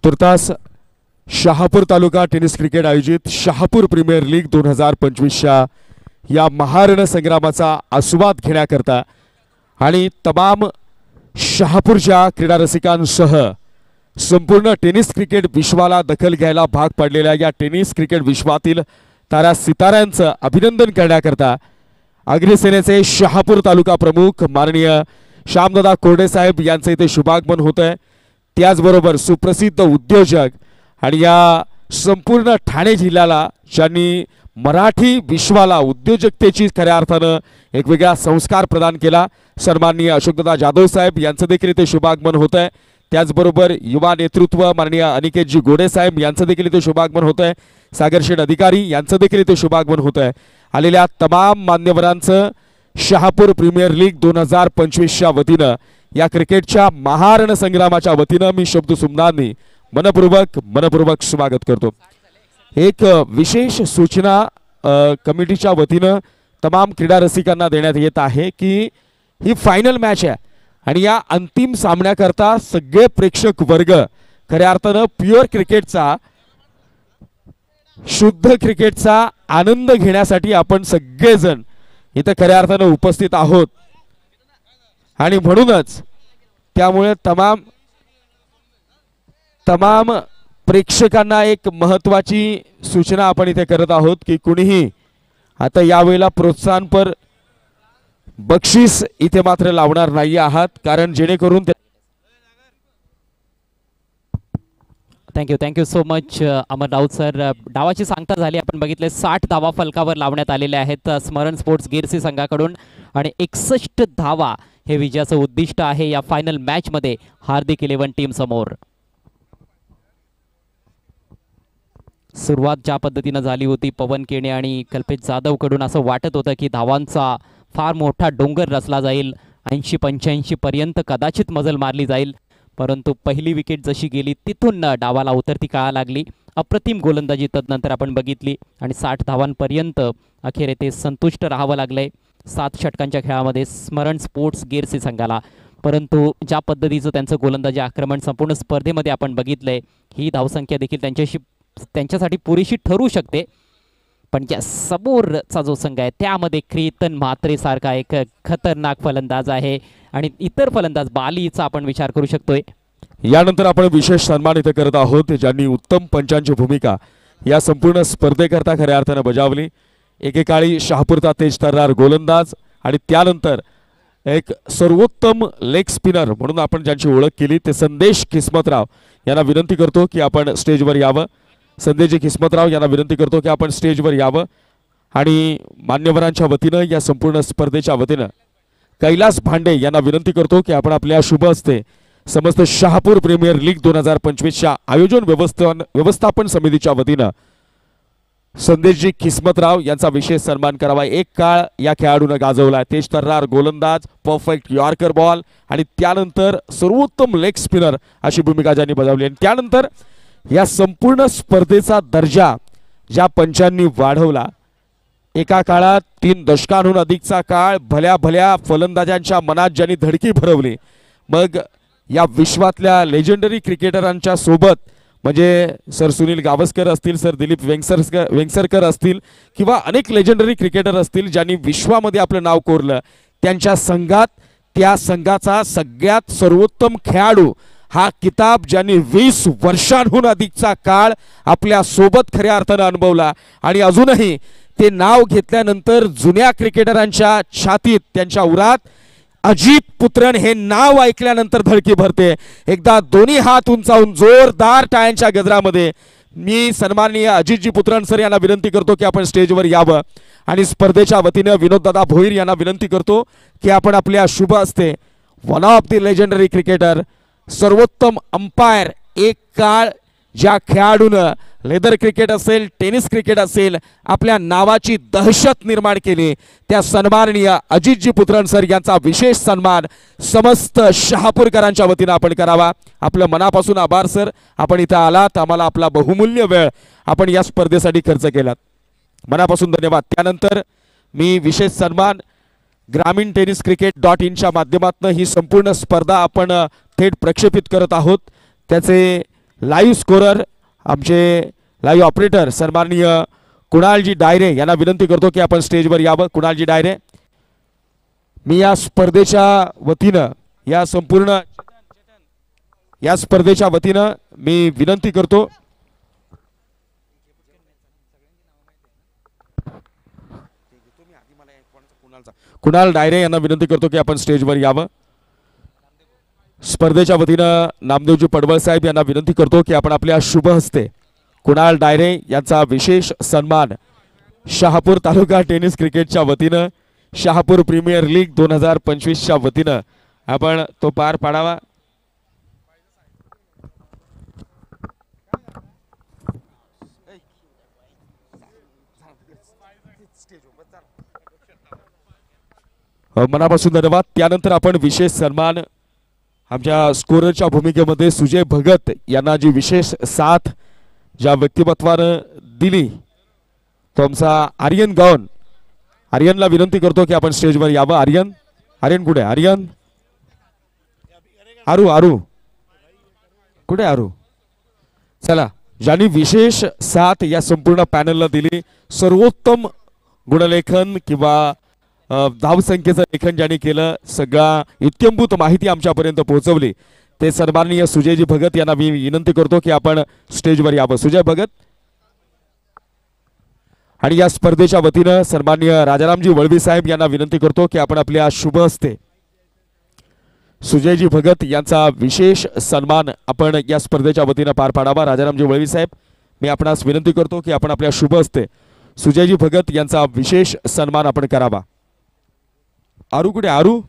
तुर्तास शहापूर तालुका टेनिस क्रिकेट आयोजित शहापूर प्रीमियर लीग 2025च्या या महारण संग्रामाचा आस्वाद घेण्याकरता आणि तमाम शहापूरच्या क्रीडा रसिकांसह संपूर्ण टेनिस क्रिकेट विश्वाला दखल घ्यायला भाग पडलेल्या या टेनिस क्रिकेट विश्वातील तारा सिताऱ्यांचं अभिनंदन करण्याकरता अग्रसेनेचे शहापूर तालुका प्रमुख माननीय श्यामदादा कोरडे साहेब यांचे इथे शुभागमन होत आहे। त्याचबरोबर सुप्रसिद्ध उद्योजक आणि या संपूर्ण ठाणे जिल्ह्याला ज्यांनी मराठी विश्वाला उद्योजकतेची खऱ्या अर्थानं एक वेगळा संस्कार प्रदान केला, सन्माननीय अशोकदादा जाधव साहेब यांचं देखील इथे शुभागमन होत आहे। त्याचबरोबर युवा नेतृत्व माननीय अनिकेतजी गोडे साहेब यांचं देखील इथे शुभागमन होत आहे। सागरशेठ अधिकारी यांचं देखील इथे शुभागमन होत आहे। आलेल्या तमाम मान्यवरांचं शहापूर प्रीमियर लीग 2025च्या वतीनं या क्रिकेटच्या महारण संग्रामाच्या वतीनं मी शब्द सुमनांनी मनपूर्वक स्वागत करतो। एक विशेष सूचना कमिटीच्या वतीनं तमाम क्रीडा रसिकांना देण्यात येत आहे की ही फायनल मॅच आहे आणि या अंतिम सामन्याकरता सगळे प्रेक्षक वर्ग खऱ्या अर्थानं प्युअर क्रिकेटचा शुद्ध क्रिकेटचा आनंद घेण्यासाठी आपण सगळेजण इथे खऱ्या अर्थानं उपस्थित आहोत आणि म्हणूनच त्यामुळे तमाम प्रेक्षकांना एक महत्त्वाची सूचना आपण इथे करत आहोत की कुणीही आता यावेळेला प्रोत्साहनपर बक्षीस इथे मात्र लावणार नाही आहात, कारण जेणेकरून थँक्यू सो मच अमर राऊत सर। डावाची सांगता झाली, आपण बघितले 60 धावा फलकावर लावण्यात आलेल्या आहेत स्मरण स्पोर्ट्स गिरसी संघाकडून आणि 61 धावा हे विजयाचं उद्दिष्ट आहे या फायनल मॅच मध्ये हार्दिक 11 टीम समोर। सुरुवात ज्या पद्धतीनं झाली होती पवन केणे आणि कल्पेश जाधवकडून असं वाटत होतं की धावांचा फार मोठा डोंगर रचला जाईल, 80-85 पर्यंत कदाचित मजल मारली जाईल, परंतु पहिली विकेट जशी गेली तिथून डावाला उतरती काळा लागली. अप्रतिम गोलंदाजी तदनंतर आपण बघितली आणि 60 धावांपर्यंत अखेर येथे संतुष्ट राहावं लागलंय 7 षटकांच्या खेळामध्ये स्मरण स्पोर्ट्स गिअर्स संघाला. परंतु ज्या पद्धतीचं त्यांचं गोलंदाजी आक्रमण संपूर्ण स्पर्धेमध्ये आपण बघितलंय, ही धावसंख्या देखील त्यांच्यासाठी पुरेशी ठरू शकते. पण या समोरचा जो संघ आहे त्यामध्ये क्रितन म्हात्रे सारखा एक खतरनाक फलंदाज आहे आणि इतर फलंदाज बालीचा आपण विचार करू शकतोय. यानंतर आपण विशेष सन्मान इथे करत आहोत ज्यांनी उत्तम पंचांची भूमिका या संपूर्ण स्पर्धेकरता खऱ्या अर्थानं बजावली. एकेकाळी शहापूरचा तेज तर्रार गोलंदाज आणि त्यानंतर एक सर्वोत्तम लेग स्पिनर म्हणून आपण ज्यांची ओळख केली ते संदेश किस्मतराव यांना विनंती करतो की आपण स्टेजवर यावं. संदेशजी किस्मतराव यांना विनंती करतो की आपण स्टेजवर यावं आणि मान्यवरांच्या वतीनं या संपूर्ण स्पर्धेच्या वतीनं कैलास भांडे यांना विनंती करतो की आपण आपल्या शुभ हस्ते समस्त शहापूर प्रीमियर लीग 2025च्या आयोजन व्यवस्थापन समितीच्या वतीनं संदेशजी किस्मतराव यांचा विशेष सन्मान करावा. एक काळ या खेळाडूनं गाजवला तेज तर्रार गोलंदाज, परफेक्ट यॉर्कर बॉल आणि त्यानंतर सर्वोत्तम लेग स्पिनर अशी भूमिका ज्यांनी बजावली. आणि त्यानंतर या संपूर्ण स्पर्धेचा दर्जा ज्या पंचांनी वाढवला, एका काळात 3 दशकांहून अधिकचा काळ भल्या भल्या फलंदाजांच्या मनात ज्यांनी धडकी भरवली, मग या विश्वातल्या लेजेंडरी क्रिकेटरांच्या सोबत म्हणजे सर सुनील गावस्कर असतील, सर दिलीप वेंगसरकर असतील किंवा अनेक लेजेंडरी क्रिकेटर असतील ज्यांनी विश्वामध्ये आपलं नाव कोरलं, त्यांच्या संघात त्या संघाचा सगळ्यात सर्वोत्तम खेळाडू हा किताब ज्यांनी 20 वर्षांहून अधिकचा काळ आपल्या सोबत खऱ्या अर्थानं अनुभवला आणि अजूनही ते नाव घेतल्यानंतर जुन्या क्रिकेटरांच्या छातीत त्यांच्या उरात अजित पुत्रन हे नाव ऐकल्यानंतर धडकी भरते. एकदा दोन्ही हात उंचावून जोरदार टाळ्यांच्या गजरामध्ये मी सन्माननीय अजितजी पुत्रन सर यांना विनंती करतो की आपण स्टेजवर यावं आणि स्पर्धेच्या वतीनं विनोददादा भोईर यांना विनंती करतो की आपण आपल्या शुभ हस्ते one of the legendary cricketer, सर्वोत्तम अंपायर, एक काळ ज्या खेळाडूनं लेदर क्रिकेट असेल, टेनिस क्रिकेट असेल, आपल्या नावाची दहशत निर्माण केली, त्या सन्माननीय अजितजी पुत्रन सर यांचा विशेष सन्मान समस्त शहापूरकरांच्या वतीनं आपण करावा. आपलं मनापासून आभार सर, आपण इथं आलात, आम्हाला आपला बहुमूल्य वेळ आपण या स्पर्धेसाठी खर्च केलात, मनापासून धन्यवाद. त्यानंतर मी विशेष सन्मान ग्रामीण टेनिस क्रिकेट.in च्या माध्यमातून ही संपूर्ण स्पर्धा आपण थेट प्रक्षेपित करत आहोत. त्याचे लाईव्ह स्कोरर आमचे लाईव्ह ऑपरेटर सन्माननीय कुणालजी डायरे यांना विनंती करतो की आपण स्टेजवर यावं. कुणालजी डायरे, मी या स्पर्धेच्या वतीनं या संपूर्ण या स्पर्धेच्या वतीनं मी विनंती करतो कुणाल डायरे यांना विनंती करतो की आपण स्टेजवर यावं. स्पर्धेच्या वतीनं नामदेवजी पडवळ साहेब यांना विनंती करतो की आपण आपल्या शुभ हस्ते कुणाल डायरे यांचा विशेष सन्मान शहापूर तालुका टेनिस क्रिकेटच्या वतीनं शहापूर प्रीमियर लीग 2025च्या वतीनं आपण तो पार पाडावा. मनापासून धन्यवाद. त्यानंतर आपण विशेष सन्मान आमच्या स्कोररच्या भूमिकेमध्ये सुजय भगत यांना जी विशेष साथ ज्या व्यक्तिमत्वानं दिली तो आमचा आर्यन गौन, आर्यनला विनंती करतो की आपण स्टेजवर यावं. आर्यन, आर्यन कुठे? आर्यन, आरू, आरू कुठे? आरू, चला. ज्यांनी विशेष साथ या संपूर्ण पॅनलला दिली, सर्वोत्तम गुणलेखन किंवा धावसंख्येचं लेखन ज्यांनी केलं, सगळा इत्यंभूत माहिती आमच्यापर्यंत पोहोचवली, ते सन्माननीय सुजयजी भगत यांना मी विनंती करतो की आपण स्टेजवर यावं. सुजय भगत. आणि या स्पर्धेच्या वतीनं सन्माननीय राजारामजी वळवी साहेब यांना विनंती करतो की आपण आपल्या शुभ हस्ते सुजयजी भगत यांचा विशेष सन्मान आपण या स्पर्धेच्या वतीनं पार पाडावा. राजारामजी वळवी साहेब, मी आपणास विनंती करतो की आपण आपल्या शुभ हस्ते सुजयजी भगत यांचा विशेष सन्मान आपण करावा. आरू कुठे? आरू,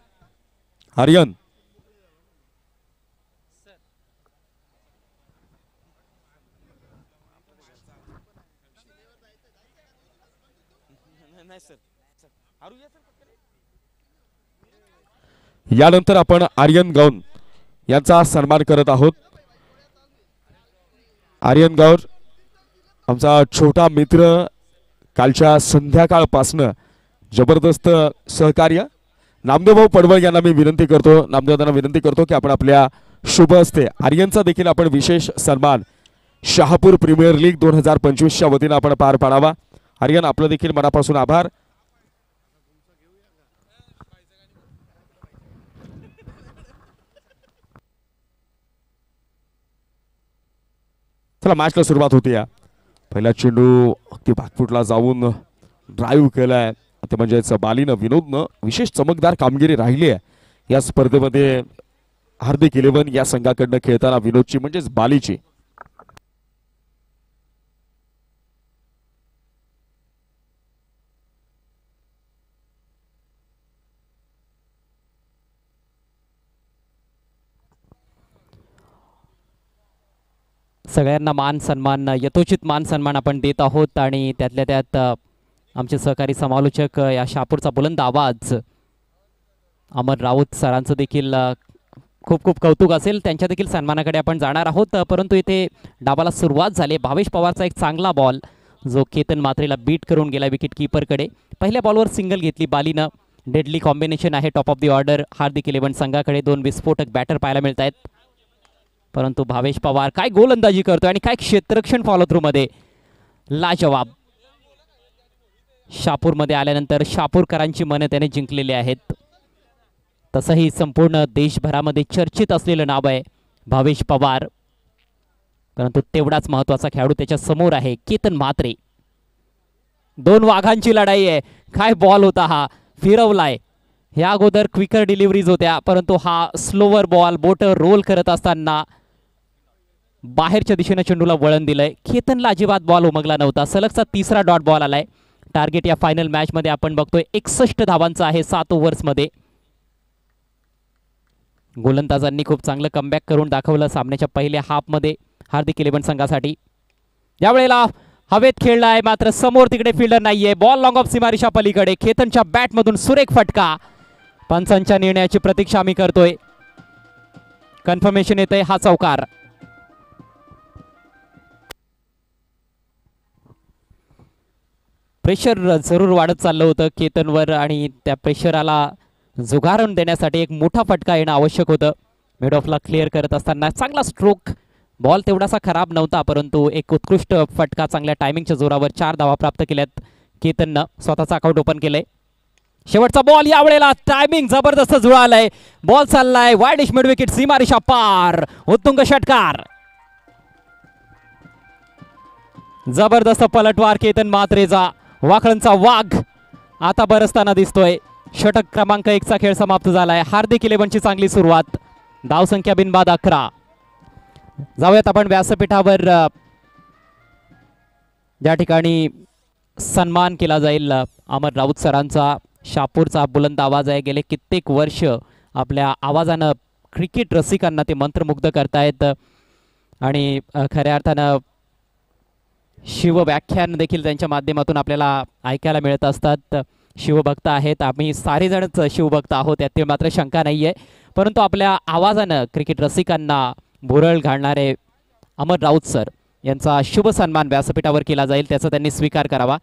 आर्यन, यानंतर आपण आर्यन गौन यांचा सन्मान करत आहोत. आर्यन गौर आमचा छोटा मित्र, कालच्या संध्याकाळपासनं जबरदस्त सहकार्य. नामदेवभाऊ पडवळ यांना मी विनंती करतो, नामदेवदांना विनंती करतो की आपण आपल्या शुभ हस्ते आर्यनचा देखील आपण विशेष सन्मान शहापूर प्रीमियर लीग 2025च्या वतीनं आपण पार पाडावा. आर्यन, आपलं देखील मनापासून आभार. चला, मॅचला सुरुवात होती. या पहिला चेंडू अगदी बॅकफुटला जाऊन ड्राईव्ह केलाय, ते म्हणजेच बालीनं, विनोदनं विशेष चमकदार कामगिरी राहिली आहे या स्पर्धेमध्ये. हार्दिक 11 या संघाकडनं खेळताना विनोदची म्हणजेच बालीची सगळ्यांना मान सन्मान, यथोचित मान सन्मान आपण देत आहोत. आणि त्यातल्या त्यात आमचे सहकारी समालोचक, या शहापूरचा बुलंद आवाज अमर राऊत सरांचं देखील खूप खूप कौतुक असेल. त्यांच्या देखील सन्मानाकडे आपण जाणार आहोत. परंतु इथे डावाला सुरुवात झाली. भावेश पवारचा एक चांगला बॉल जो केतन मात्रेला बीट करून गेला विकेट कीपरकडे. पहिल्या बॉलवर सिंगल घेतली बालीनं. डेडली कॉम्बिनेशन आहे टॉप ऑफ द ऑर्डर हार्दिक 11 संघाकडे. 2 विस्फोटक बॅटर पाहायला मिळत आहेत. परंतु भावेश पवार काय गोलंदाजी करतोय आणि काय क्षेत्ररक्षण फॉलो थ्रू मध्ये, लाजवाब. शहापूरमध्ये आल्यानंतर शहापूरकरांची मनं त्याने जिंकलेली आहेत. तसंही संपूर्ण देशभरामध्ये चर्चित असलेलं नाव आहे भावेश पवार. परंतु तेवढाच महत्त्वाचा खेळाडू त्याच्या समोर आहे केतन म्हात्रे. 2 वाघांची लढाई आहे. काय बॉल होता हा, फिरवलाय. या अगोदर क्विकर डिलिव्हरीज होत्या, परंतु हा स्लोवर बॉल बोट रोल करत असताना बाहेरच्या दिशेने चेंडूला वळण दिलंय. केतनला अजिबात बॉल उमगला नव्हता. सलगचा 3रा डॉट बॉल आलाय. टार्गेट या फायनल मॅच मध्ये आपण बघतोय 61 धावांचा आहे 7 ओव्हर्समध्ये. गोलंदाजांनी खूप चांगलं कमबॅक करून दाखवलं सामन्याच्या पहिल्या हाफमध्ये हार्दिक 11 संघासाठी. यावेळेला हवेत खेळलाय, मात्र समोर तिकडे फिल्डर नाहीये. बॉल लॉंग ऑफ सीमारेषा पलीकडे. केतनच्या बॅटमधून सुरेख फटका. पंचांच्या निर्णयाची प्रतीक्षा आम्ही करतोय. कन्फर्मेशन येतंय, हा चौकार. प्रेशर जरूर वाढत चाललं होतं केतनवर आणि त्या प्रेशराला जुगारून देण्यासाठी एक मोठा फटका येणं आवश्यक होतं. मिड ऑफला क्लिअर करत असताना चांगला स्ट्रोक. बॉल तेवढासा खराब नव्हता, परंतु एक उत्कृष्ट फटका चांगल्या टायमिंगच्या जोरावर 4 धावा प्राप्त केल्यात केतननं. स्वतःचं अकाउंट ओपन केलंय. शेवटचा बॉल यावेळेला टायमिंग जबरदस्त जुळालाय. बॉल चाललाय वाईडिश मिड विकेट, सीमारेषा पार. उत्तुंग षटकार. जबरदस्त पलटवार केतन म्हात्रेचा. वाखळणचा वाघ आता बरसताना दिसतोय. षटक क्रमांक 1चा खेळ समाप्त झालाय. हार्दिक 11ची चांगली सुरुवात. धावसंख्या बिनबाद 11. जाऊयात आपण व्यासपीठावर, ज्या ठिकाणी सन्मान केला जाईल अमर राऊत सरांचा. शहापूरचा बुलंद आवाज आहे. गेले कित्येक वर्ष आपल्या आवाजानं क्रिकेट रसिकांना ते मंत्रमुग्ध करतायत आणि खऱ्या अर्थानं शिवव्याख्यान देखील त्यांच्या माध्यमातून आपल्याला ऐकायला मिळत असतात. शिवभक्त आहेत आम्ही, सारेजणच शिवभक्त आहोत, त्यात मात्र शंका नाही आहे. परंतु आपल्या आवाजानं क्रिकेट रसिकांना भुरळ घालणारे अमर राऊत सर यांचा शुभ सन्मान व्यासपीठावर केला जाईल, त्याचा त्यांनी स्वीकार करावा.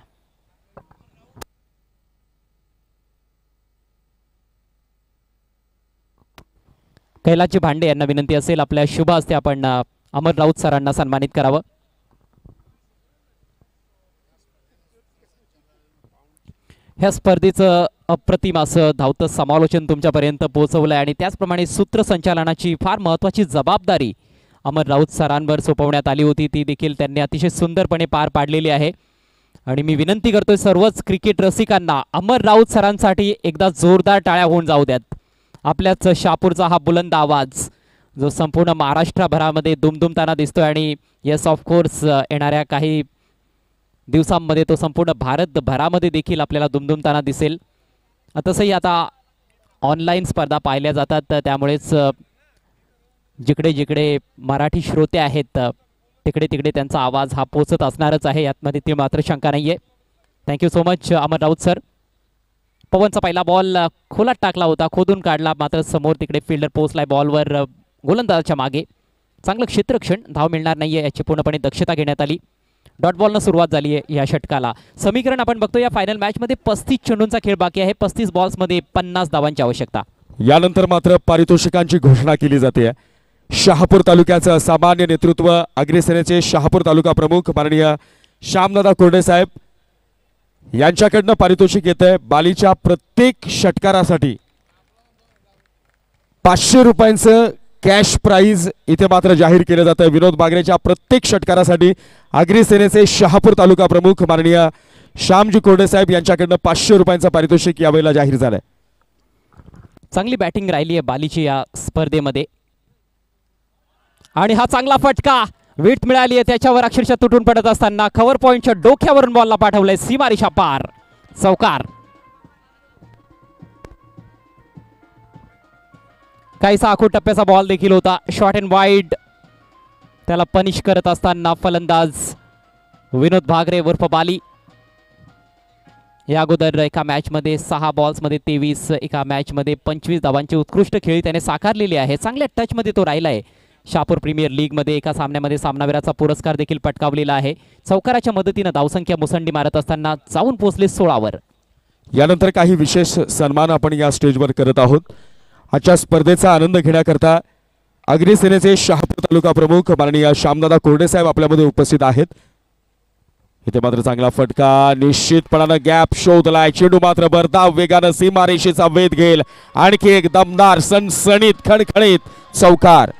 कैलासजी भांडे यांना विनंती असेल आपल्या शुभ हस्ते आपण अमर राऊत सरांना सन्मानित करावं. ह्या स्पर्धेचं अप्रतिम असं धावतं समालोचन तुमच्यापर्यंत पोहोचवलंय आणि त्याचप्रमाणे सूत्रसंचालनाची फार महत्त्वाची जबाबदारी अमर राऊत सरांवर सोपवण्यात आली होती, ती देखील त्यांनी अतिशय सुंदरपणे पार पाडलेली आहे. आणि मी विनंती करतोय सर्वच क्रिकेट रसिकांना, अमर राऊत सरांसाठी एकदा जोरदार टाळ्या होऊन जाऊ द्यात. आपल्याच शहापूरचा हा बुलंद आवाज जो संपूर्ण महाराष्ट्रभरामध्ये दुमदुमताना दिसतोय आणि येस ऑफकोर्स येणाऱ्या काही दिवसांमध्ये तो संपूर्ण भारतभरामध्ये देखील आपल्याला दुमदुमताना दिसेल. तसंही आता ऑनलाईन स्पर्धा पाहिल्या जातात, त्यामुळेच जिकडे जिकडे मराठी श्रोते आहेत तिकडे तिकडे त्यांचा आवाज हा पोचत असणारच आहे, यातमध्ये ती मात्र शंका नाही आहे. थँक्यू सो मच अमर राऊत सर. पवनचा पहिला बॉल खोलात टाकला होता, खोदून काढला, मात्र समोर तिकडे फिल्डर पोहोचलाय बॉलवर गोलंदाजाच्या मागे. चांगलं क्षेत्ररक्षण, धाव मिळणार नाहीये याची पूर्णपणे दक्षता घेण्यात आली. डॉट बॉलनं सुरुवात झाली आहे या षटकाला. समीकरण आपण बघतो या फायनल मॅचमध्ये 35 चेंडूंचा खेळ बाकी आहे. 35 बॉल्समध्ये 50 धावांची आवश्यकता. यानंतर मात्र पारितोषिकांची घोषणा केली जाते. शहापूर तालुक्याचं सामान्य नेतृत्व अग्रसेनेचे शहापूर तालुका प्रमुख माननीय श्यामदादा कोरडे साहेब यांच्याकडनं पारितोषिक येत आहे. बालीच्या प्रत्येक षटकारासाठी 500 रुपयांचं कॅश प्राइज इथे मात्र जाहीर केलं जातं. विनोद बागरेच्या प्रत्येक षटकारासाठी अग्रसेनेचे शहापूर तालुका प्रमुख माननीय श्यामजी कोरडे साहेब यांच्याकडनं 500 रुपयांचं पारितोषिक यावेळेला जाहीर झालंय. चांगली बॅटिंग राहिली आहे बालीची या स्पर्धेमध्ये आणि हा चांगला फटका विट मिळाली आहे त्याच्यावर अक्षरशः तुटून पडत असताना कव्हर पॉइंटच्या डोक्यावरून बॉलला पाठवलंय सीमारेषा पार. चौकार. काहीसा आखूड टप्प्याचा बॉल देखील होता. शॉर्ट अँड वाईड त्याला पनिश करत असताना फलंदाज विनोद भागरे उर्फ बाली. या अगोदर एका मॅचमध्ये 6 बॉल्समध्ये 23, एका मॅचमध्ये 25 धावांची उत्कृष्ट खेळी त्याने साकारलेली आहे. चांगल्या टचमध्ये तो राहिला आहे. शहापूर प्रीमियर लीगमध्ये एका सामन्यामध्ये सामनावीराचा पुरस्कार देखील पटकावलेला आहे. चौकाराच्या मदतीनं धावसंख्या मुसंडी मारत असताना जाऊन पोहोचले 16वर. यानंतर काही विशेष सन्मान आपण या स्टेजवर करत आहोत. आजच्या स्पर्धेचा आनंद घेण्याकरता अग्रसेनेचे शहापूर तालुका प्रमुख माननीय श्यामदादा कोरडे साहेब आपल्यामध्ये उपस्थित आहेत. इथे मात्र चांगला फटका, निश्चितपणानं गॅप शोधलाय. चेंडू मात्र भरधाव वेगानं सीमारेषेचा वेध घेईल. आणखी एक दमदार सणसणीत खणखणीत चौकार.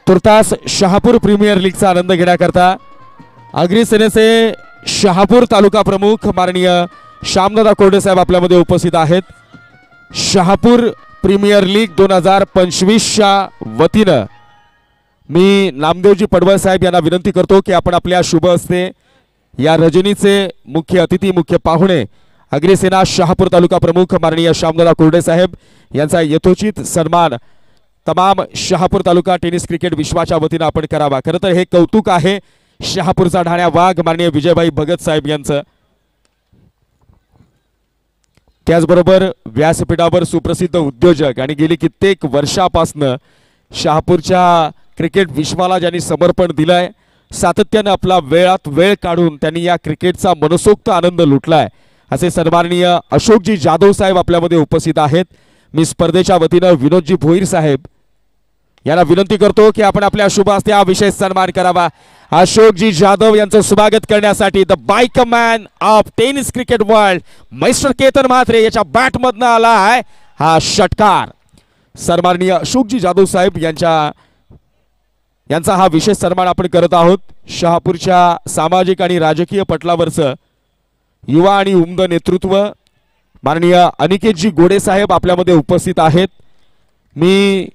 तुर्तास शहापूर प्रीमियर लीगचा आनंद घेण्याकरता अग्रसेनेचे शहापूर तालुका प्रमुख माननीय श्यामदादा कोरडे साहेब आपल्यामध्ये उपस्थित आहेत. शहापूर प्रीमियर लीग 2025च्या वतीनं मी नामदेवजी पडवळ साहेब यांना विनंती करतो की आपण आपल्या शुभ हस्ते या रजनीचे मुख्य अतिथी, मुख्य पाहुणे अग्रसेना शहापूर तालुका प्रमुख माननीय श्यामदादा कोरडे साहेब यांचा यथोचित सन्मान तमाम शहापूर तालुका टेनिस क्रिकेट विश्वाच्या वतीनं आपण करावा. खरं तर हे कौतुक आहे शहापूरचा ढाण्या वाघ माननीय विजयभाई भगत साहेब यांचं. त्याचबरोबर व्यासपीठावर सुप्रसिद्ध उद्योजक आणि गेली कित्येक वर्षापासनं शहापूरच्या क्रिकेट विश्वाला ज्यांनी समर्पण दिलंय, सातत्यानं आपला वेळात वेळ काढून त्यांनी या क्रिकेटचा मनसोक्त आनंद लुटलाय असे सन्माननीय अशोकजी जाधव साहेब आपल्यामध्ये उपस्थित आहेत. मी स्पर्धेच्या वतीनं विनोदजी भोईर साहेब यांना विनंती करतो की आपण आपल्या शुभ हस्ते हा विशेष सन्मान करावा. अशोकजी जाधव यांचं स्वागत करण्यासाठी the bike man of tennis cricket world master Ketan Mhatre याच्या बॅटमधनं आला आहे हा षटकार. सन्माननीय अशोकजी जाधव साहेब यांचा हा विशेष सन्मान आपण करत आहोत. शहापूरच्या सामाजिक आणि राजकीय पटलावरचं युवा आणि उमद नेतृत्व माननीय अनिकेतजी गोडे साहेब आपल्यामध्ये उपस्थित आहेत. मी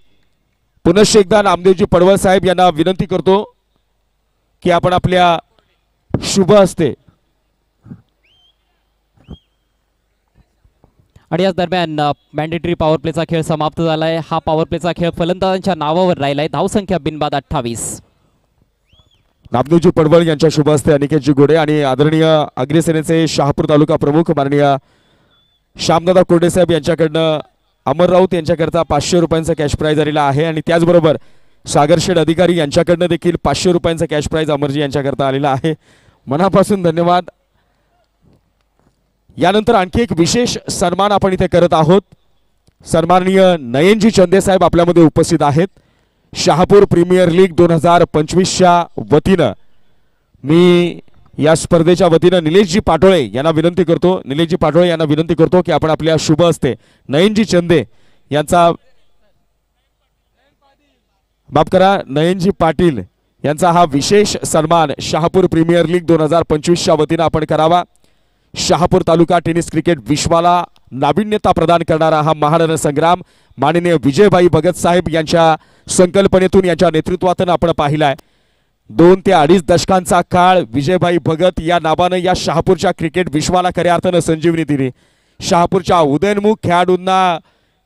पुनश्च एकदा नामदेवजी पडवळ साहेब यांना विनंती करतो की आपण आपल्या शुभ हस्ते आणि याच दरम्यान मॅन्डेटरी पॉवर प्लेचा खेळ समाप्त झालाय. हा पॉवर प्लेचा खेळ फलंदाजांच्या नावावर राहिलाय. धावसंख्या बिनबाद 28. नामदेवजी पडवळ यांच्या शुभ हस्ते अनिकेतजी गोडे आणि आदरणीय अग्रसेनेचे शहापूर तालुका प्रमुख माननीय श्यामदादा कोरडे साहेब यांच्याकडनं अमर राऊत यांच्याकरता 500 रुपयांचा कॅश प्राइज आलेला आहे. आणि त्याचबरोबर सागरशेठ अधिकारी यांच्याकडनं देखील 500 रुपयांचा कॅश प्राइज अमरजी यांच्याकरता आलेला आहे. मनापासून धन्यवाद. यानंतर आणखी एक विशेष सन्मान आपण इथे करत आहोत. सन्माननीय नयनजी चंदे साहेब आपल्यामध्ये उपस्थित आहेत. शहापूर प्रीमियर लीग 2025च्या वतीनं मी या स्पर्धेच्या वतीनं निलेशजी पाटोळे यांना विनंती करतो की आपण आपल्या शुभ हस्ते नयनजी चंदे यांचा माफ करा नयनजी पाटील यांचा हा विशेष सन्मान शहापूर प्रीमियर लीग 2025च्या वतीनं आपण करावा. शहापूर तालुका टेनिस क्रिकेट विश्वाला नाविन्यता प्रदान करणारा हा महान संग्राम माननीय विजयभाई भगत साहेब यांच्या संकल्पनेतून, यांच्या नेतृत्वातून आपण पाहिलाय. 2 ते 2.5 दशकांचा काळ विजयभाई भगत या नावानं या शहापूरच्या क्रिकेट विश्वाला खऱ्या अर्थानं संजीवनी दिली. शहापूरच्या उदयनमुख खेळाडूंना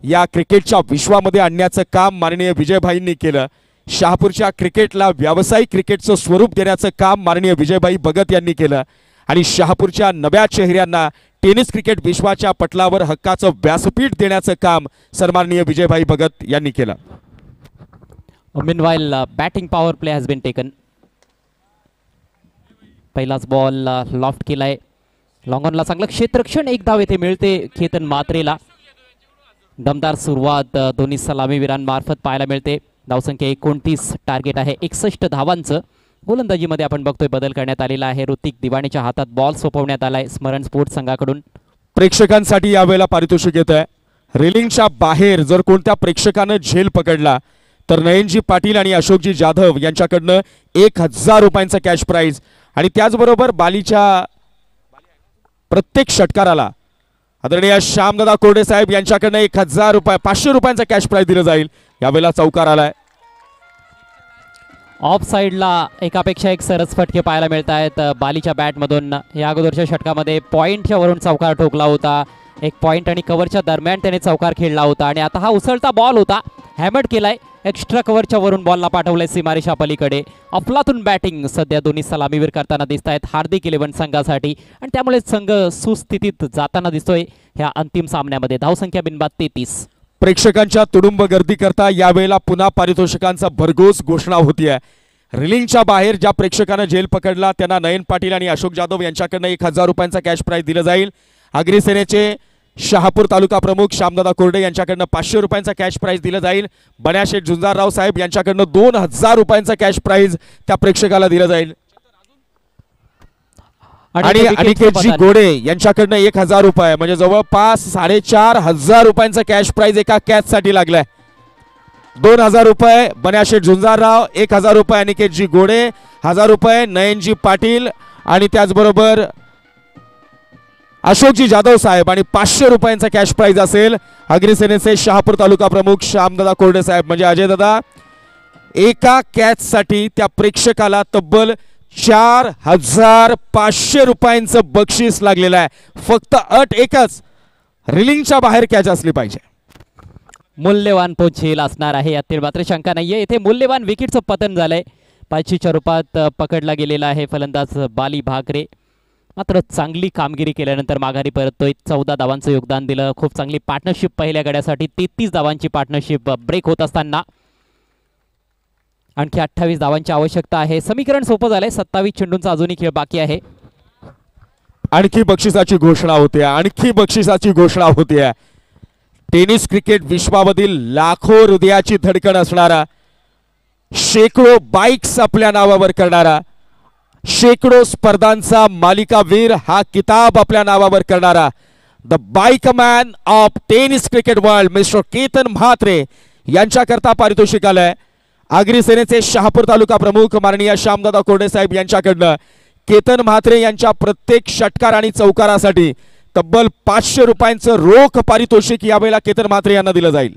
या क्रिकेटच्या विश्वामध्ये आणण्याचं काम माननीय विजयभाईंनी केलं. शहापूरच्या क्रिकेटला व्यावसायिक क्रिकेटचं स्वरूप देण्याचं काम माननीय विजयभाई भगत यांनी केलं. आणि शहापूरच्या नव्या चेहऱ्यांना टेनिस क्रिकेट विश्वाच्या पटलावर हक्काचं व्यासपीठ देण्याचं काम सन्माननीय विजयभाई भगत यांनी केलं. Meanwhile, batting power play has been taken. पहिलाच बॉल लॉफ्ट केलाय. लॉंग ऑनला चांगलं क्षेत्ररक्षण, एक धाव येथे मिळते केतन म्हात्रेला. दमदार सुरुवात दोन्ही सलामीवीरांमार्फत पाहायला मिळते. धावसंख्या 29, टार्गेट आहे 61 धावांचं. गोलंदाजीमध्ये आपण बघतोय बदल करण्यात आलेला आहे. ऋतिक दिवाणीच्या हातात बॉल सोपवण्यात आलाय स्मरण स्पोर्ट्स संघाकडून. प्रेक्षकांसाठी यावेळेला पारितोषिक येत आहे. रेलिंगच्या बाहेर जर कोणत्या प्रेक्षकानं झेल पकडला तर नयनजी पाटील आणि अशोकजी जाधव यांच्याकडनं 1000 रुपयांचा कॅश प्राइज आणि त्याचबरोबर बालीच्या प्रत्येक षटकाराला आदरणीय श्यामदादा कोरडे साहेब यांच्याकडनं 1000 रुपये 500 रुपयांचा कॅश प्राइज दिलं जाईल. यावेळेला चौकार आलाय. ऑफ साइडला एकापेक्षा एक सरस फटके पाहायला मिळत आहेत बालीच्या बॅटमधून. या अगोदरच्या षटकामध्ये पॉइंटच्या वरून चौकार ठोकला होता. एक पॉइंट आणि कव्हरच्या दरम्यान त्याने चौकार खेळला होता आणि आता हा उसळता बॉल होता, हॅमर्ड केलाय. एक्स्ट्रा कव्हरच्या वरून बॉलला पाठवलंय सीमारेषा पलीकडे. अफलातून बॅटिंग सध्या दोन्ही सलामीवीर करताना दिसत आहेत हार्दिक 11 संघासाठी आणि त्यामुळे संघ सुस्थितीत जाताना दिसतोय ह्या अंतिम सामन्यामध्ये. धावसंख्या बिनबाद 33. प्रेक्षकांच्या तुडुंब गर्दी करता यावेळेला पुन्हा पारितोषिकांचा भरघोस घोषणा होतीये. रिलिंगच्या बाहेर ज्या प्रेक्षकानं झेल पकडला त्यांना नयन पाटील आणि अशोक जाधव यांच्याकडनं 1000 रुपयांचा कॅश प्राइज दिलं जाईल. अग्निसेनेचे शहापूर तालुका प्रमुख श्यामदादा कोरडे यांच्याकडनं 500 रुपयांचा कॅश प्राइज दिलं जाईल. बन्याशेठ झुंजारराव साहेब यांच्याकडनं 2000 रुपयांचा कॅश प्राइज त्या प्रेक्षकाला दिलं जाईल. आणि अनिकेतजी गोडे यांच्याकडनं 1000 रुपये म्हणजे जवळपास 4500 रुपयांचा कॅश प्राइज एका कॅच साठी लागलाय. 2000 रुपये बन्याशेठ झुंजारराव, 1000 रुपये अनिकेतजी गोडे, 1000 रुपये नयनजी पाटील आणि त्याचबरोबर अशोकजी जाधव साहेब आणि 500 रुपयांचा कॅश प्राइज असेल अग्निसेनेचे शहापूर तालुका प्रमुख श्यामदादा कोरडे साहेब म्हणजे अजय दादा. एका कॅच साठी त्या प्रेक्षकाला तब्बल 4500 रुपयांचं बक्षीस लागलेलं आहे. फक्त अट एकच, रिलिंगच्या बाहेर कॅच असली पाहिजे. मूल्यवान पोझेल असणार आहे यातील मात्र शंका नाहीये. इथे मूल्यवान विकेटचं पतन झालंय. पाचशीच्या रूपात पकडला गेलेला आहे फलंदाज बाली भाकरे. मात्र चांगली कामगिरी केल्यानंतर माघारी परततोय. 14 धावांचं योगदान दिलं. खूप चांगली पार्टनरशिप पहिल्या गड्यासाठी. 33 धावांची पार्टनरशिप ब्रेक होत असताना आणखी 28 धावांची आवश्यकता आहे. समीकरण सोपं झालंय. 27 चेंडूंचा अजूनही खेळ बाकी आहे. आणखी बक्षिसाची घोषणा होते. आणखी बक्षिसाची घोषणा होते. टेनिस क्रिकेट विश्वामधील लाखो हृदयाची धडकन असणारा, शेकडो बाईक्स आपल्या नावावर करणारा, शेकडो स्पर्धांचा मालिकावीर हा किताब आपल्या नावावर करणारा the bike man of tennis cricket world mister Ketan Mhatre यांच्याकरता पारितोषिक आलंय. आगरी सेनेचे शहापूर तालुका प्रमुख माननीय श्यामदादा कोरडे साहेब यांच्याकडनं केतन म्हात्रे यांच्या प्रत्येक षटकार आणि चौकारासाठी तब्बल 500 रुपयांचं रोख पारितोषिक यावेळेला केतन म्हात्रे यांना दिलं जाईल.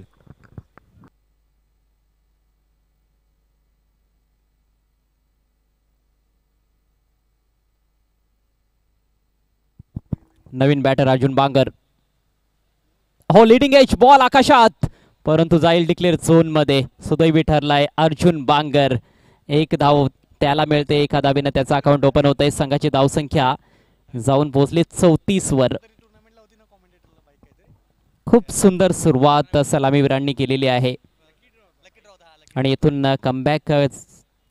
नवीन बॅटर अर्जुन बांगर. हो, लिडिंग एज बॉल आकाशात परंतु जाईल डिक्लेअर झोन मध्ये. सुदैवी ठरलाय अर्जुन बांगर. एक धाव त्याला मिळते. एका धावेनं त्याचा अकाउंट ओपन होत आहे. संघाची धावसंख्या जाऊन पोहोचली 34 वर. खूप सुंदर सुरुवात सलामीवीरांनी केलेली आहे आणि इथून कमबॅक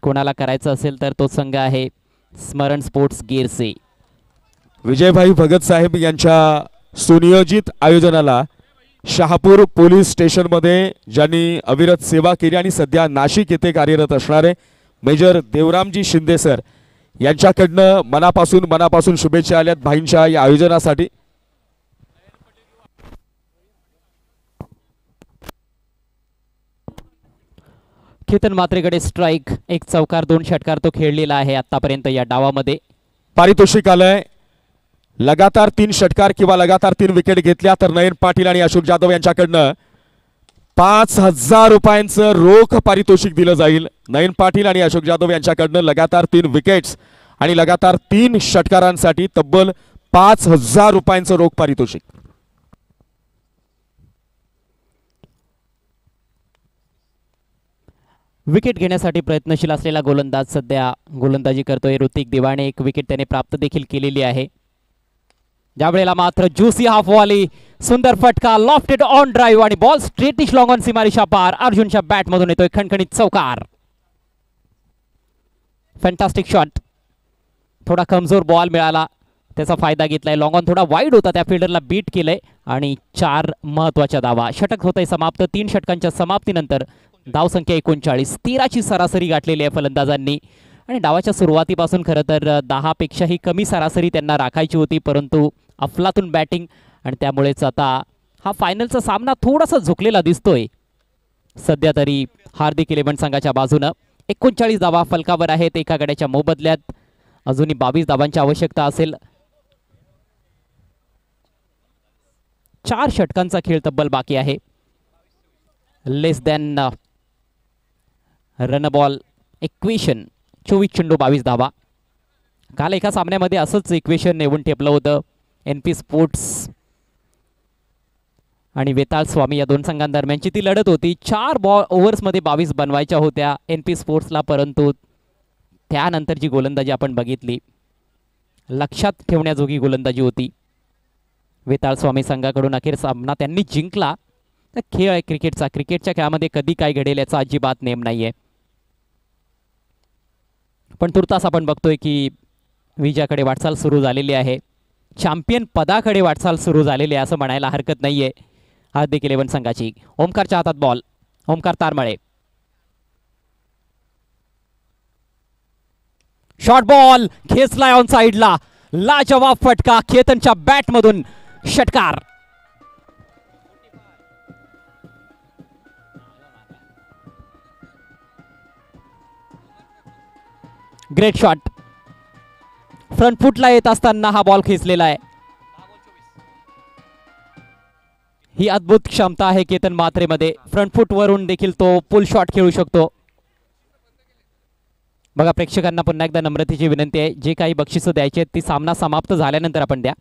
कोणाला करायचं असेल तर तो संघ आहे स्मरण स्पोर्ट्स गिरसे. विजयभाई भगत साहेब यांच्या सुनियोजित आयोजनाला शहापूर पोलीस स्टेशन मध्ये ज्यांनी अविरत सेवा केली आणि सध्या नाशिक येथे कार्यरत असणारे मेजर देवरामजी शिंदे सर यांच्याकडनं मनापासून शुभेच्छा आल्यात भाईंच्या या आयोजनासाठी. केतन म्हात्रेकडे स्ट्राइक. एक चौकार 2 षटकार तो खेळलेला आहे आतापर्यंत या डावामध्ये. पारितोषिक आलंय. लगातार 3 षटकार किंवा लगातार 3 विकेट घेतल्या तर नयन पाटील आणि अशोक जाधव यांच्याकडनं 5000 रुपयांचं रोख पारितोषिक दिलं जाईल. नयन पाटील आणि अशोक जाधव यांच्याकडनं लगातार 3 विकेट्स आणि लगातार 3 षटकारांसाठी तब्बल 5000 रुपयांचं रोख पारितोषिक. विकेट घेण्यासाठी प्रयत्नशील असलेला गोलंदाज सध्या गोलंदाजी करतोय ऋतिक दिवाणे. एक विकेट त्याने प्राप्त देखील केलेली आहे. ज्या वेळेला मात्र ज्युसी हाफ वॉली, सुंदर फटका, लॉफ्टेड ऑन ड्राईव्ह आणि बॉल स्ट्रेटिश लॉंग ऑन सीमारेषा पार. अर्जुनच्या बॅट मधून येतोय खणखणीत चौकार. Fantastic shot. थोडा कमजोर बॉल मिळाला, त्याचा फायदा घेतलाय. लॉंग ऑन थोडा वाईड होता, त्या फिल्डरला बीट केलंय आणि 4 महत्वाच्या धावा. षटक होतंय समाप्त. 3 षटकांच्या समाप्तीनंतर धावसंख्या 39. 13ची सरासरी गाठलेली आहे फलंदाजांनी आणि डावाच्या सुरुवातीपासून खरं तर 10 पेक्षाही कमी सरासरी त्यांना राखायची होती, परंतु अफलातून बॅटिंग आणि त्यामुळेच आता हा फायनलचा सामना थोडासा झुकलेला दिसतोय सध्या तरी हार्दिक इलेव्हन संघाच्या बाजूनं. 39 धावा फलकावर आहेत एका गड्याच्या मोबदल्यात. अजूनही 22 धावांची आवश्यकता असेल. 4 षटकांचा खेळ तब्बल बाकी आहे. लेस दॅन रन बॉल इक्वेशन. 24 चेंडू 22 धावा. काल एका सामन्यामध्ये असंच इक्वेशन येऊन ठेपलं होतं. NP स्पोर्ट्स आणि वेताळ स्वामी या 2 संघांदरम्यानची ती लढत होती. 4 ओव्हर्समध्ये 22 बनवायच्या होत्या NP स्पोर्ट्सला, परंतु त्यानंतर जी गोलंदाजी आपण बघितली, लक्षात ठेवण्याजोगी गोलंदाजी होती. वेताळ स्वामी संघाकडून अखेर सामना त्यांनी जिंकला. तर खेळ आहे क्रिकेटचा. क्रिकेटच्या खेळामध्ये कधी काय घडेल याचा अजिबात नेम नाहीये. पण तुर्तास आपण बघतोय की विजयाकडे वाटचाल सुरू झालेली आहे. चॅम्पियन पदाकडे वाटचाल सुरू झालेली आहे असं म्हणायला हरकत नाहीये हार्दिक इलेव्हन संघाची. ओमकारच्या हातात ball. Omkar Tarmale. Short ball खेचलाय ऑन साइडला. लाजवाब फटका. केतनच्या बॅट मधून षटकार. Great shot. फ्रंट फुटला येत असताना हा बॉल खेचलेला आहे. ही अद्भुत क्षमता आहे केतन म्हात्रेमध्ये. फ्रंट फुट वरून देखील तो पुल शॉट खेळू शकतो. बघा, प्रेक्षकांना पुन्हा एकदा नम्रतेची विनंती आहे, जे काही बक्षिसं द्यायची आहेत ती सामना समाप्त झाल्यानंतर आपण द्या.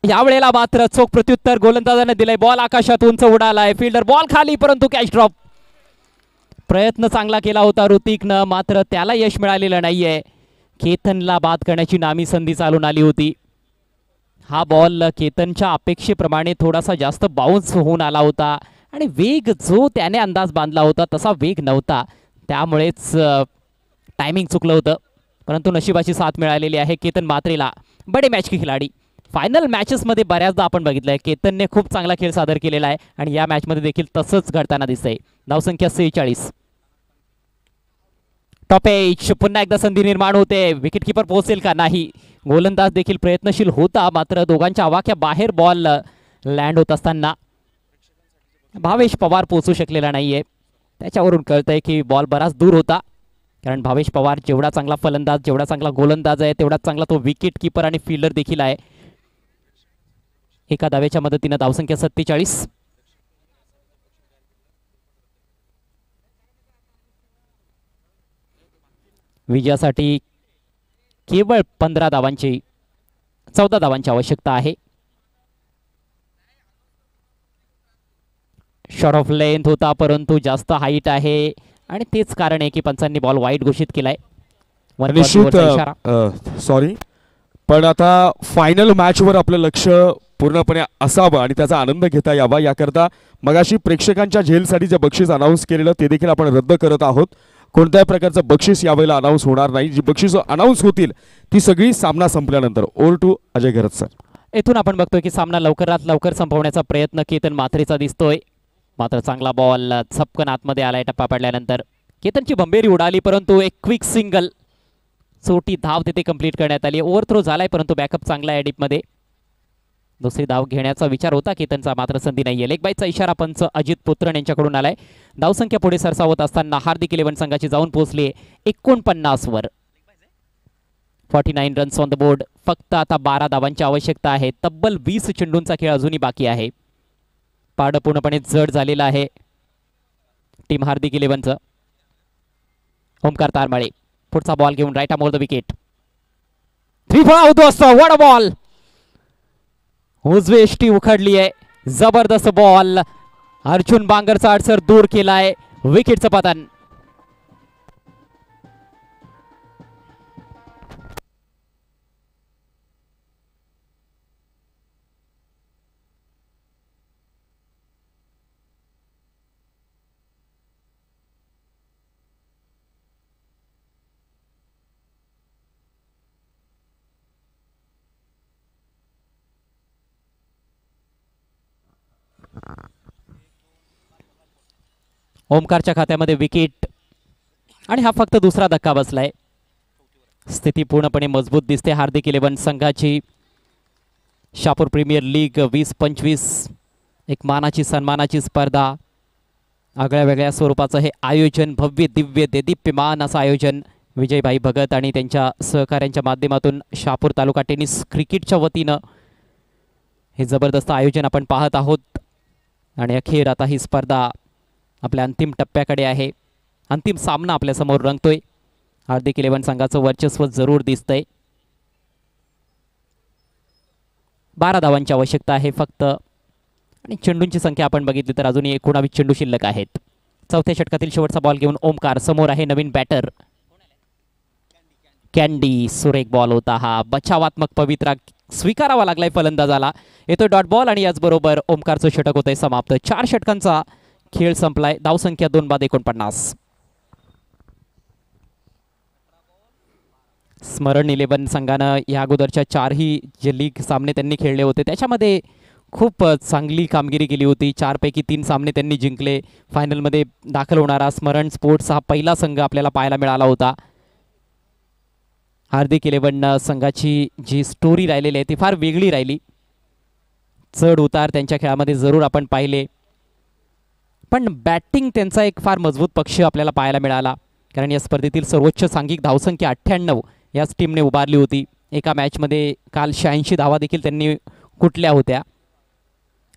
यावेळेला मात्र चोख प्रत्युत्तर गोलंदाजाने दिलंय. बॉल आकाशात उंच उडालाय. फिल्डर बॉल खाली, परंतु कॅच ड्रॉप. प्रयत्न चांगला केला होता ऋतिकनं, मात्र त्याला यश मिळालेलं नाहीये. केतनला बाद करण्याची नामी संधी चालून आली होती. हा बॉल केतनच्या अपेक्षेप्रमाणे थोडासा जास्त बाउन्स होऊन आला होता आणि वेग जो त्याने अंदाज बांधला होता तसा वेग नव्हता, त्यामुळेच टायमिंग चुकलं होतं. परंतु नशिबाची साथ मिळालेली आहे केतन म्हात्रेला. बडे मॅच की खिलाडी. फायनल मॅचेसमध्ये बऱ्याचदा आपण बघितलंय केतनने खूप चांगला खेळ सादर केलेला आहे आणि या मॅचमध्ये देखील तसंच घडताना दिसतंय. धावसंख्या 46. Top edge. पुन्हा एकदा संधी निर्माण होते. विकेटकीपर पोहोचेल का? नाही. गोलंदाज देखील प्रयत्नशील होता, मात्र दोघांच्या आवाक्या बाहेर बॉल लँड होत असताना भावेश पवार पोहोचू शकलेला नाहीये. त्याच्यावरून कळतंय की बॉल बराच दूर होता, कारण भावेश पवार जेवढा चांगला फलंदाज, जेवढा चांगला गोलंदाज आहे, तेवढाच चांगला तो विकेट कीपर आणि फिल्डर देखील आहे. एका धावेच्या मदतीनं धावसंख्या 47. विजयासाठी केवळ 14 धावांची 14 धावांची आवश्यकता आहे. शॉर्ट ऑफ लेंथ होता, परंतु जास्त हाईट आहे आणि तेच कारण आहे की पंचांनी बॉल वाईड घोषित केलाय. सॉरी, पण आता फायनल मॅचवर आपलं लक्ष पूर्णपणे असावं आणि त्याचा आनंद घेता यावा, याकरता मगाशी प्रेक्षकांच्या झेलसाठी जे बक्षीस अनाऊन्स केलेलं ते देखील आपण रद्द करत आहोत. कोणत्याही प्रकारचं बक्षीस यावेळेला अनाऊन्स होणार नाही. जी बक्षीस अनाऊन्स होतील ती सगळी सामना संपल्यानंतर. Over to Ajay Gharat sir. येथून आपण बघतोय की सामना लवकरात लवकर संपवण्याचा प्रयत्न केतन म्हात्रेचा दिसतोय, मात्र चांगला बॉल झपकन आतमध्ये आलाय. टप्पा पडल्यानंतर केतनची भंबेरी उडाली, परंतु एक क्विक सिंगल, छोटी धाव तिथे कंप्लीट करण्यात आली. ओव्हरथ्रो झालाय, परंतु बॅकअप चांगला आहे डीपमध्ये. दुसरी धाव घेण्याचा विचार होता केतनचा, मात्र संधी नाहीये. लेग बाईचा इशारा पंच अजित पुत्रन यांच्याकडून आलाय. धावसंख्या पुढे सरसावत असताना हार्दिक इलेव्हन संघाची जाऊन पोहोचली 49 वर. 49 रन्स ऑन द बोर्ड. फक्त आता 12 धावांची आवश्यकता आहे. तब्बल 20 चेंडूंचा खेळ अजूनही बाकी आहे. पारडं पूर्णपणे जड झालेलं आहे टीम हार्दिक इलेव्हनचं. ओमकार तारमाळे पुढचा बॉल घेऊन राईट अमोर द विकेट. 3 फळा होतो असतो. What a ball. उजवी एष्टी उखडली आहे. जबरदस्त बॉल. अर्जुन बांगरचा अडसर दूर केलाय. विकेटचं पतन. ओमकारच्या खात्यामध्ये विकेट आणि हा फक्त दुसरा धक्का बसलाय. स्थिती पूर्णपणे मजबूत दिसते हार्दिक 11 संघाची. शहापूर प्रीमियर लीग 20-25 एक मानाची सन्मानाची स्पर्धा. आगळ्या वेगळ्या स्वरूपाचं हे आयोजन, भव्य दिव्य देदीप्यमान असं आयोजन विजयभाई भगत आणि त्यांच्या सहकाऱ्यांच्या माध्यमातून शहापूर तालुका टेनिस क्रिकेटच्या वतीनं हे जबरदस्त आयोजन आपण पाहत आहोत. आणि अखेर आता ही स्पर्धा आपल्या अंतिम टप्प्याकडे आहे. अंतिम सामना आपल्यासमोर रंगतोय. हार्दिक 11 संघाचं वर्चस्व जरूर दिसतंय. 12 धावांची आवश्यकता आहे फक्त आणि चेंडूंची संख्या आपण बघितली तर अजूनही 19 चेंडू शिल्लक आहेत. चौथ्या षटकातील शेवटचा बॉल घेऊन ओमकार समोर आहे. नवीन बॅटर कॅन्डी. सुरेख बॉल होता हा. बचावात्मक पवित्रा स्वीकारावा लागलाय फलंदाजाला. येतोय डॉट बॉल आणि याचबरोबर ओमकारचं षटक होतंय समाप्त. 4 षटकांचा खेळ संपलाय. धावसंख्या 2-49. स्मरण 11 संघानं या अगोदरच्या 4ही जे लीग सामने त्यांनी खेळले होते त्याच्यामध्ये खूप चांगली कामगिरी केली होती. 4 पैकी 3 सामने त्यांनी जिंकले. फायनलमध्ये दाखल होणारा स्मरण स्पोर्ट्स हा पहिला संघ आपल्याला पाहायला मिळाला होता. हार्दिक 11 संघाची जी स्टोरी राहिलेली आहे ती फार वेगळी राहिली. चढ उतार त्यांच्या खेळामध्ये जरूर आपण पाहिले, पण बॅटिंग त्यांचा एक फार मजबूत पक्ष आपल्याला पाहायला मिळाला. कारण या स्पर्धेतील सर्वोच्च सांघिक धावसंख्या 98 याच टीमने उभारली होती. एका मॅचमध्ये काल 86 धावा देखील त्यांनी कुठल्या होत्या.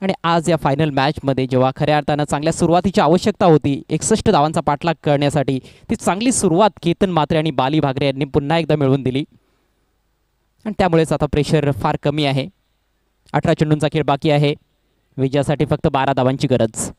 आणि आज या फायनल मॅचमध्ये जेव्हा खऱ्या अर्थानं चांगल्या सुरुवातीची आवश्यकता होती 61 धावांचा पाठलाग करण्यासाठी, ती चांगली सुरुवात केतन म्हात्रे आणि बाली भागरे यांनी पुन्हा एकदा मिळवून दिली. आणि त्यामुळेच आता प्रेशर फार कमी आहे. 18 चेंडूंचा खेळ बाकी आहे. विजयासाठी फक्त 12 धावांची गरज.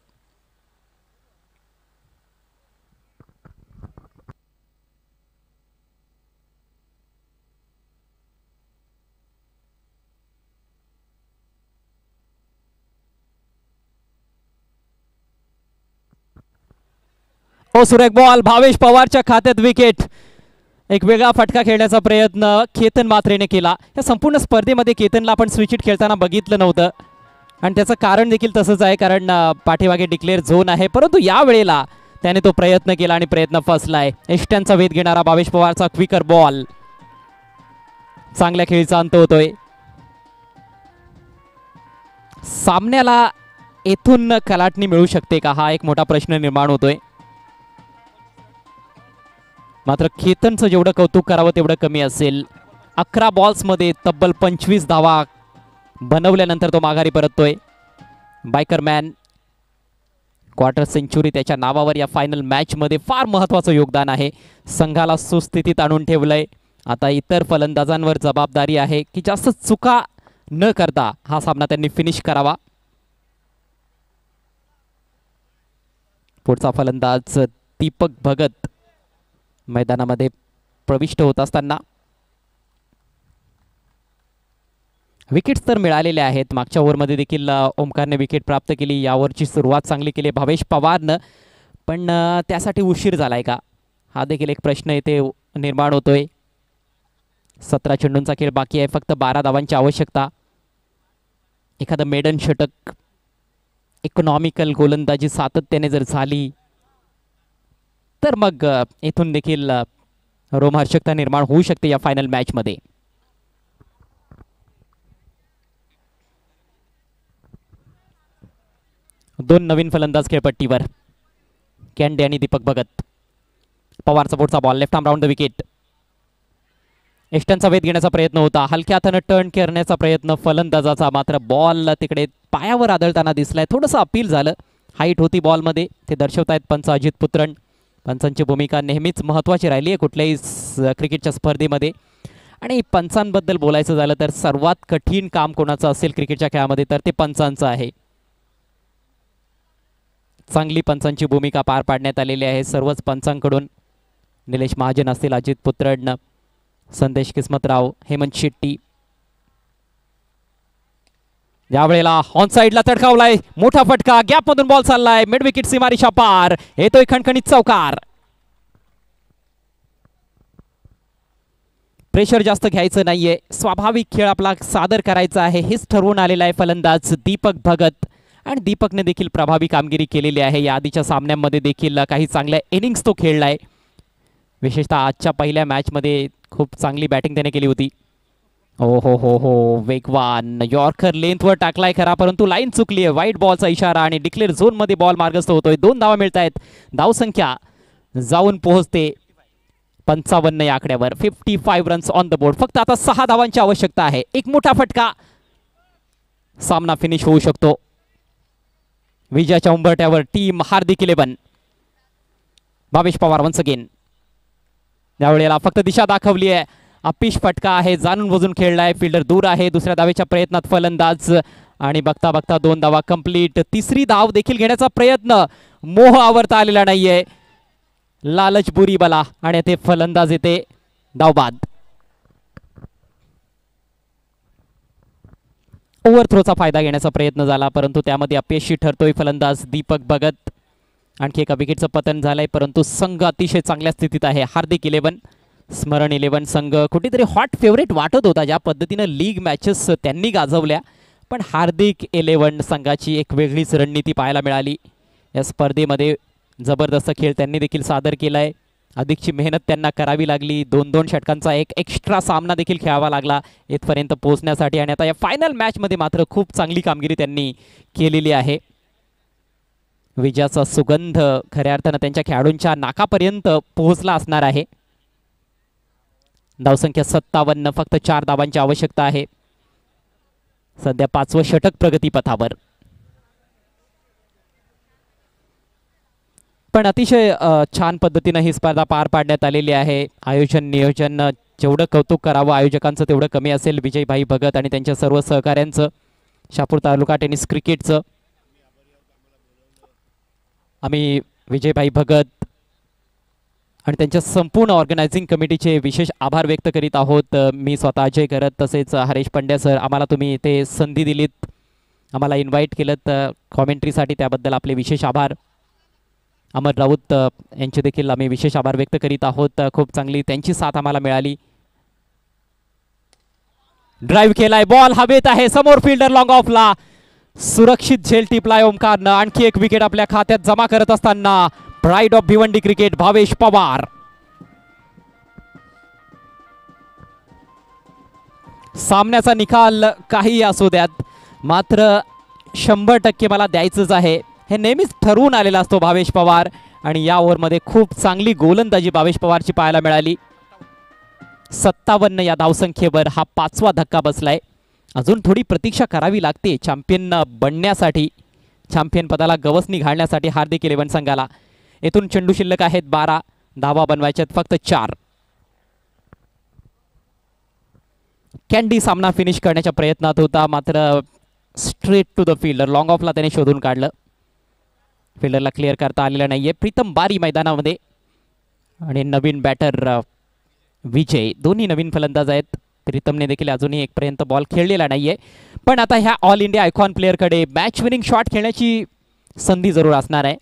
सुरेख बॉल. भावेश पवारच्या खात्यात विकेट. एक वेगळा फटका खेळण्याचा प्रयत्न केतन म्हात्रेने केला. या संपूर्ण स्पर्धेमध्ये केतनला आपण स्विच हिट खेळताना बघितलं नव्हतं आणि त्याचं कारण देखील तसंच आहे, कारण पाठीमागे डिक्लेअर झोन आहे. परंतु या वेळेला त्याने तो प्रयत्न केला आणि प्रयत्न फसलाय. एष्ट्यांचा वेध घेणारा भावेश पवारचा क्विकर बॉल. चांगल्या खेळीचा अंत होतोय. सामन्याला येथून कलाटणी मिळू शकते का, हा एक मोठा प्रश्न निर्माण होतोय. मात्र केतनचं जेवढं कौतुक करावं तेवढं कमी असेल. 11 बॉल्समध्ये तब्बल 25 धावा बनवल्यानंतर तो माघारी परततोय. बायकरमॅन क्वार्टर सेंचुरी त्याच्या नावावर या फायनल मॅचमध्ये फार महत्त्वाचं योगदान आहे. संघाला सुस्थितीत आणून ठेवलंय. आता इतर फलंदाजांवर जबाबदारी आहे की जास्त चुका न करता हा सामना त्यांनी फिनिश करावा. पुढचा फलंदाज दीपक भगत मैदानामध्ये प्रविष्ट होत असताना. विकेट्स तर मिळालेले आहेत. मागच्या ओव्हरमध्ये देखील ओमकारने विकेट प्राप्त केली. यावरची सुरुवात चांगली केली भावेश पवारनं, पण त्यासाठी उशीर झालाय का, हा देखील एक प्रश्न इथे निर्माण होतोय. 17 चेंडूंचा खेळ बाकी आहे. फक्त 12 धावांची आवश्यकता. एखादं मेडन षटक, इकॉनॉमिकल गोलंदाजी सातत्याने जर झाली तर मग इथून देखील रोमहर्षकता निर्माण होऊ शकते या फायनल मॅचमध्ये. दोन नवीन फलंदाज खेळपट्टीवर, कॅन्डे आणि दीपक भगत. पवारचा पुढचा ball. Left arm round the wicket. एष्ट्यांचा वेध घेण्याचा प्रयत्न होता. हलक्या हातानं टर्न करण्याचा प्रयत्न फलंदाजाचा, मात्र बॉल तिकडे पायावर आदळताना दिसलाय. थोडंसं अपील झालं. हाईट होती बॉलमध्ये, ते दर्शवतायत पंच अजित पुत्रन. पंचांची भूमिका नेहमीच महत्त्वाची राहिली आहे कुठल्याही क्रिकेटच्या स्पर्धेमध्ये. आणि पंचांबद्दल बोलायचं झालं तर सर्वात कठीण काम कोणाचं असेल क्रिकेटच्या खेळामध्ये तर ते पंचांचं आहे. चांगली पंचांची भूमिका पार पाडण्यात आलेली आहे सर्वच पंचांकडून. निलेश महाजन असतील, अजित पुत्रन, संदेश किस्मतराव, हेमंत शेट्टी. यावेळेला ऑन साइडला तडकावलाय. मोठा फटका. गॅपमधून बॉल चाललाय. मिड विकेट सीमारेषा पार. येतोय खणखणीत चौकार. प्रेशर जास्त घ्यायचं नाहीये. स्वाभाविक खेळ आपला सादर करायचा आहे हेच ठरवून आलेला आहे फलंदाज दीपक भगत. आणि दीपकने देखील प्रभावी कामगिरी केलेली आहे. या आधीच्या सामन्यांमध्ये देखील काही चांगल्या इनिंग्स तो खेळलाय. विशेषतः आजच्या पहिल्या मॅचमध्ये खूप चांगली बॅटिंग त्याने केली होती. हो वेगवान यॉर्कर लेंथवर टाकलाय खरा, परंतु लाईन चुकली आहे. व्हाईट बॉलचा इशारा आणि डिक्लेअर झोनमध्ये बॉल मार्गस्थ होतोय. 2 धावा मिळत आहेत. धावसंख्या जाऊन पोहोचते 55 या आकड्यावर. 55 रन्स ऑन द बोर्ड. फक्त आता 6 धावांची आवश्यकता आहे. एक मोठा फटका, सामना फिनिश होऊ शकतो. विजयाच्या उंबरठ्यावर team Hardik 11. Bhavesh Pawar once again. यावेळेला फक्त दिशा दाखवली आहे. अपिश फटका आहे, जाणून बुजून खेळलाय. फिल्डर दूर आहे. दुसऱ्या धावेच्या प्रयत्नात फलंदाज आणि बघता बघता 2 धावा कंप्लीट. तिसरी धाव देखील घेण्याचा प्रयत्न, मोह आवरता आलेला नाहीये. लालच बुरी बला आणि ते फलंदाज येते धावबाद. ओव्हरथ्रोचा फायदा घेण्याचा प्रयत्न झाला, परंतु त्यामध्ये अपयशी ठरतोय फलंदाज दीपक भगत. आणखी एका विकेटचं पतन झालंय, परंतु संघ अतिशय चांगल्या स्थितीत आहे. हार्दिक 11, स्मरण 11 संघ कुठेतरी हॉट फेवरेट वाटत होता. ज्या पद्धतीनं लीग मॅचेस त्यांनी गाजवल्या, पण हार्दिक 11 संघाची एक वेगळीच रणनीती पाहायला मिळाली. या स्पर्धेमध्ये जबरदस्त खेळ त्यांनी देखील सादर केलाय. अधिकची मेहनत त्यांना करावी लागली. 2-2 षटकांचा एक एक्स्ट्रा सामना देखील खेळावा लागला इथपर्यंत पोहोचण्यासाठी. आणि आता या फायनल मॅचमध्ये मात्र खूप चांगली कामगिरी त्यांनी केलेली आहे. विजयाचा सुगंध खऱ्या अर्थानं त्यांच्या खेळाडूंच्या नाकापर्यंत पोहोचला असणार आहे. धावसंख्या 57, फक्त 4 धावांची आवश्यकता आहे. सध्या 5वं षटक प्रगतीपथावर. पण अतिशय छान पद्धतीनं ही स्पर्धा पार पाडण्यात आलेली आहे. आयोजन नियोजन जेवढं कौतुक करावं आयोजकांचं तेवढं कमी असेल. विजयभाई भगत आणि त्यांच्या सर्व सहकाऱ्यांचं, शहापूर तालुका टेनिस क्रिकेटचं. आम्ही विजयभाई भगत आणि त्यांच्या संपूर्ण ऑर्गनायझिंग कमिटीचे विशेष आभार व्यक्त करीत आहोत. मी स्वतः अजय करत, तसेच हरेश पंड्या सर, आम्हाला तुम्ही इथे संधी दिलीत, आम्हाला इन्व्हाइट केलं कॉमेंट्रीसाठी, त्याबद्दल आपले विशेष आभार. अमर राऊत यांचे देखील आम्ही विशेष आभार व्यक्त करीत आहोत. खूप चांगली त्यांची साथ आम्हाला मिळाली. ड्राईव्ह केलाय, बॉल हवेत आहे, समोर फिल्डर लॉंग ऑफला. सुरक्षित झेल टिपलाय ओमकारनं. आणखी एक विकेट आपल्या खात्यात जमा करत असताना pride of Bhiwandi cricket Bhavesh Pawar. सामन्याचा निकाल काही असू द्यात, मात्र 100% मला द्यायचंच आहे. हे नेहमीच ठरवून आलेला असतो भावेश पवार, आणि या ओव्हरमध्ये खूप चांगली गोलंदाजी भावेश पवारची पाहायला मिळाली. 57 या धावसंख्येवर हा 5वा धक्का बसलाय. अजून थोडी प्रतीक्षा करावी लागते चॅम्पियन बनण्यासाठी, चॅम्पियन पदाला गवसणी घालण्यासाठी हार्दिक 11 संघाला. येथून चेंडू शिल्लक आहेत 12, धावा बनवायच्यात फक्त 4. कॅन्डी सामना फिनिश करण्याच्या प्रयत्नात होता, मात्र straight to the fielder long ऑफला त्याने शोधून काढलं. फिल्डरला क्लिअर करता आलेलं नाहीये. प्रीतम बारी मैदानामध्ये आणि नवीन बॅटर विजय, दोन्ही नवीन फलंदाज आहेत. प्रीतमने देखील अजूनही एकपर्यंत बॉल खेळलेला नाहीये, पण आता ह्या ऑल इंडिया आयकॉन प्लेअरकडे मॅच विनिंग शॉट खेळण्याची संधी जरूर असणार आहे.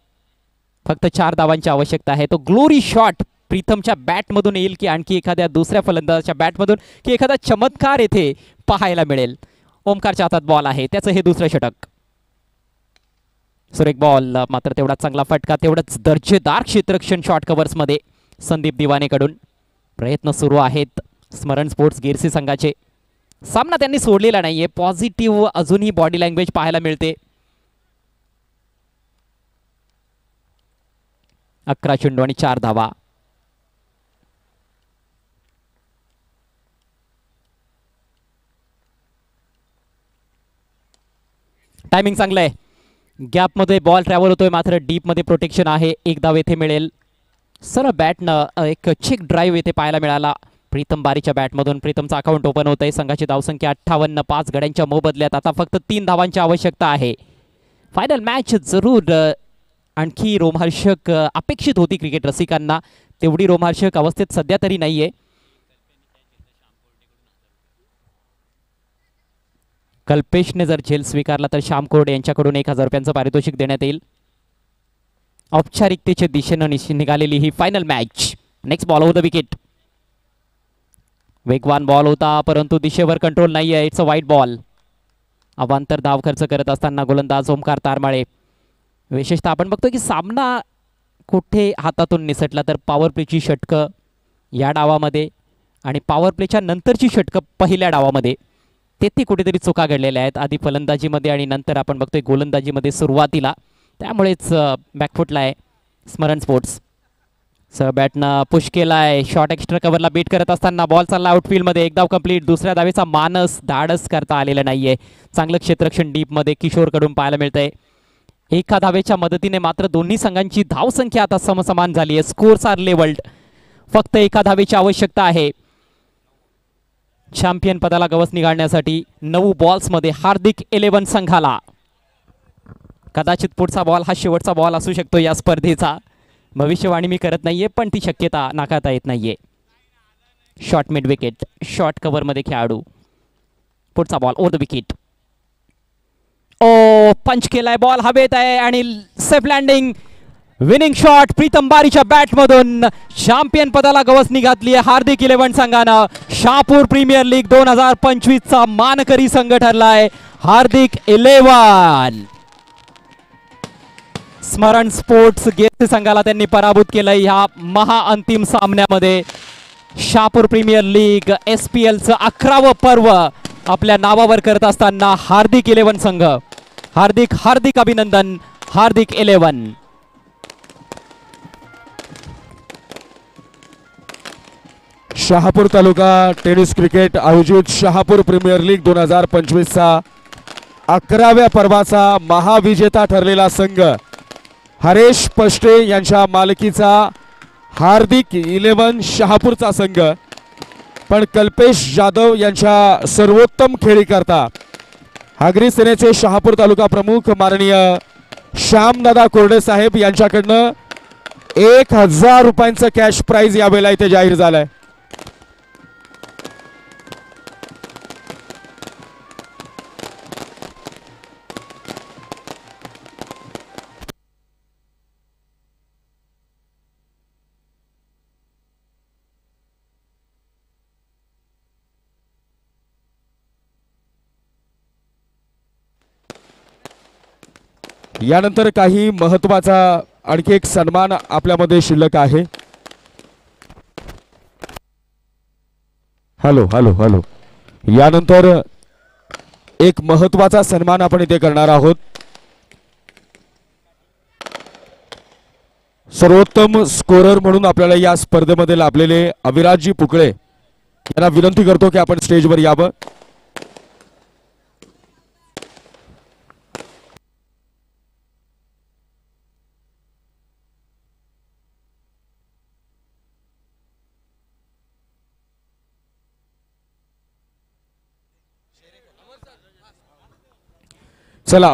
फक्त 4 धावांची आवश्यकता आहे. तो ग्लोरी शॉट प्रीतमच्या बॅटमधून येईल की आणखी एखाद्या दुसऱ्या फलंदाजाच्या बॅटमधून, की एखादा चमत्कार येथे पाहायला मिळेल. ओमकारच्या हातात बॉल आहे, त्याचं हे दुसरं षटक. सुरेख बॉल, मात्र तेवढा चांगला फटका, तेवढंच दर्जेदार क्षेत्ररक्षण शॉट कव्हर्समध्ये संदीप दिवानेकडून. प्रयत्न सुरू आहेत स्मरण स्पोर्ट्स गिरसी संघाचे. सामना त्यांनी सोडलेला नाहीये. पॉझिटिव्ह अजूनही बॉडी लँग्वेज पाहायला मिळते. 11 चेंडू आणि 4 धावा. टायमिंग चांगलं आहे. गॅपमध्ये बॉल ट्रॅव्हल होतोय, मात्र डीपमध्ये प्रोटेक्शन आहे. 1 धाव येथे मिळेल. सरळ बॅटनं एक चेक ड्राईव्ह येथे पाहायला मिळाला प्रीतम बारीच्या बॅटमधून. प्रीतमचं अकाउंट ओपन होत आहे. संघाची धावसंख्या 58, 5 गड्यांच्या मोबदल्यात आता फक्त 3 धावांची आवश्यकता आहे. फायनल मॅच जरूर आणखी रोमहर्षक अपेक्षित होती क्रिकेट रसिकांना, तेवढी रोमहर्षक अवस्थेत सध्या तरी नाहीये. कल्पेशने जर झेल स्वीकारला तर श्याम कोरडे यांच्याकडून 1000 रुपयांचं पारितोषिक देण्यात येईल. औपचारिकतेच्या दिशेनं निघालेली ही final match. Next ball over the wicket. वेगवान बॉल होता, परंतु दिशेवर कंट्रोल नाही आहे. इट्स अ वाईट बॉल. अवांतर धाव खर्च करत असताना गोलंदाज ओमकार तारमाळे. विशेषतः आपण बघतो की सामना कुठे हातातून निसटला तर पॉवर प्लेची षटकं या डावामध्ये आणि पॉवर प्लेच्या नंतरची षटकं पहिल्या डावामध्ये तेथे कुठेतरी चुका घडलेल्या आहेत, आधी फलंदाजीमध्ये आणि नंतर आपण बघतोय गोलंदाजीमध्ये सुरुवातीला. त्यामुळेच बॅकफुटला आहे स्मरण स्पोर्ट्स. बॅटनं पुश केला आहे, शॉर्ट एक्स्ट्रा कव्हरला बीट करत असताना बॉल चालला आउटफील्डमध्ये. एक धाव कंप्लीट. दुसऱ्या धावेचा मानस धाडस करता आलेला नाहीये. चांगलं क्षेत्ररक्षण डीपमध्ये किशोरकडून पाहायला मिळतंय. एका धावेच्या मदतीने मात्र दोन्ही संघांची धावसंख्या आता समसमान झाली आहे. Scores are levelled. फक्त एका धावेची आवश्यकता आहे चॅम्पियन पदाला गवसणी गाळण्यासाठी. 9 बॉल्समध्ये हार्दिक 11 संघाला. कदाचित पुढचा बॉल हा शेवटचा बॉल असू शकतो या स्पर्धेचा. भविष्यवाणी मी करत नाहीये, पण ती शक्यता नाकारता येत नाहीये. शॉर्ट मिड विकेट, शॉर्ट कव्हरमध्ये खेळाडू. पुढचा बॉल ओव्हर द विकेट. ओ पंच केलाय, बॉल हवेत आहे आणि safe landing. Winning shot Pritam बारीच्या बॅटमधून. चॅम्पियन पदाला गवसणी घातली आहे हार्दिक 11 संघानं. शहापूर प्रीमियर लीग 2025 चा मानकरी संघ ठरलाय हार्दिक 11. स्मरण स्पोर्ट्स गेस्ट संघाला त्यांनी पराभूत केलंय ह्या महाअंतिम सामन्यामध्ये. शहापूर प्रीमियर लीग SPL चं 11वं पर्व आपल्या नावावर करत असताना हार्दिक 11 संघ. हार्दिक हार्दिक अभिनंदन हार्दिक 11. शहापूर तालुका टेनिस क्रिकेट आयोजित शहापूर प्रीमियर लीग 2025 चा 11व्या पर्वाचा महाविजेता ठरलेला संघ हरेश पष्टे यांच्या मालकीचा हार्दिक 11 शहापूरचा संघ. पण कल्पेश जाधव यांच्या सर्वोत्तम खेळीकरता आगरी सेनेचे शहापूर तालुका प्रमुख माननीय श्यामदादा कोरडे साहेब यांच्याकडनं 1000 रुपयांचं कॅश प्राइज यावेळेला इथे जाहीर झालंय. यानंतर काही महत्त्वाचा आणखी एक सन्मान आपल्यामध्ये शिल्लक आहे. हॅलो हॅलो हॅलो यानंतर एक महत्त्वाचा सन्मान आपण इथे करणार आहोत. सर्वोत्तम स्कोरर म्हणून आपल्याला या स्पर्धेमध्ये लाभलेले अविराजजी पुकळे यांना विनंती करतो की आपण स्टेजवर यावं. चला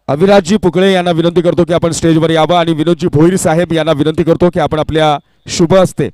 अविराजजी पुकळे यांना विनंती करतो की आपण स्टेजवर यावं आणि विनोदजी भोईर साहेब यांना विनंती करतो की आपण आपल्या शुभ हस्ते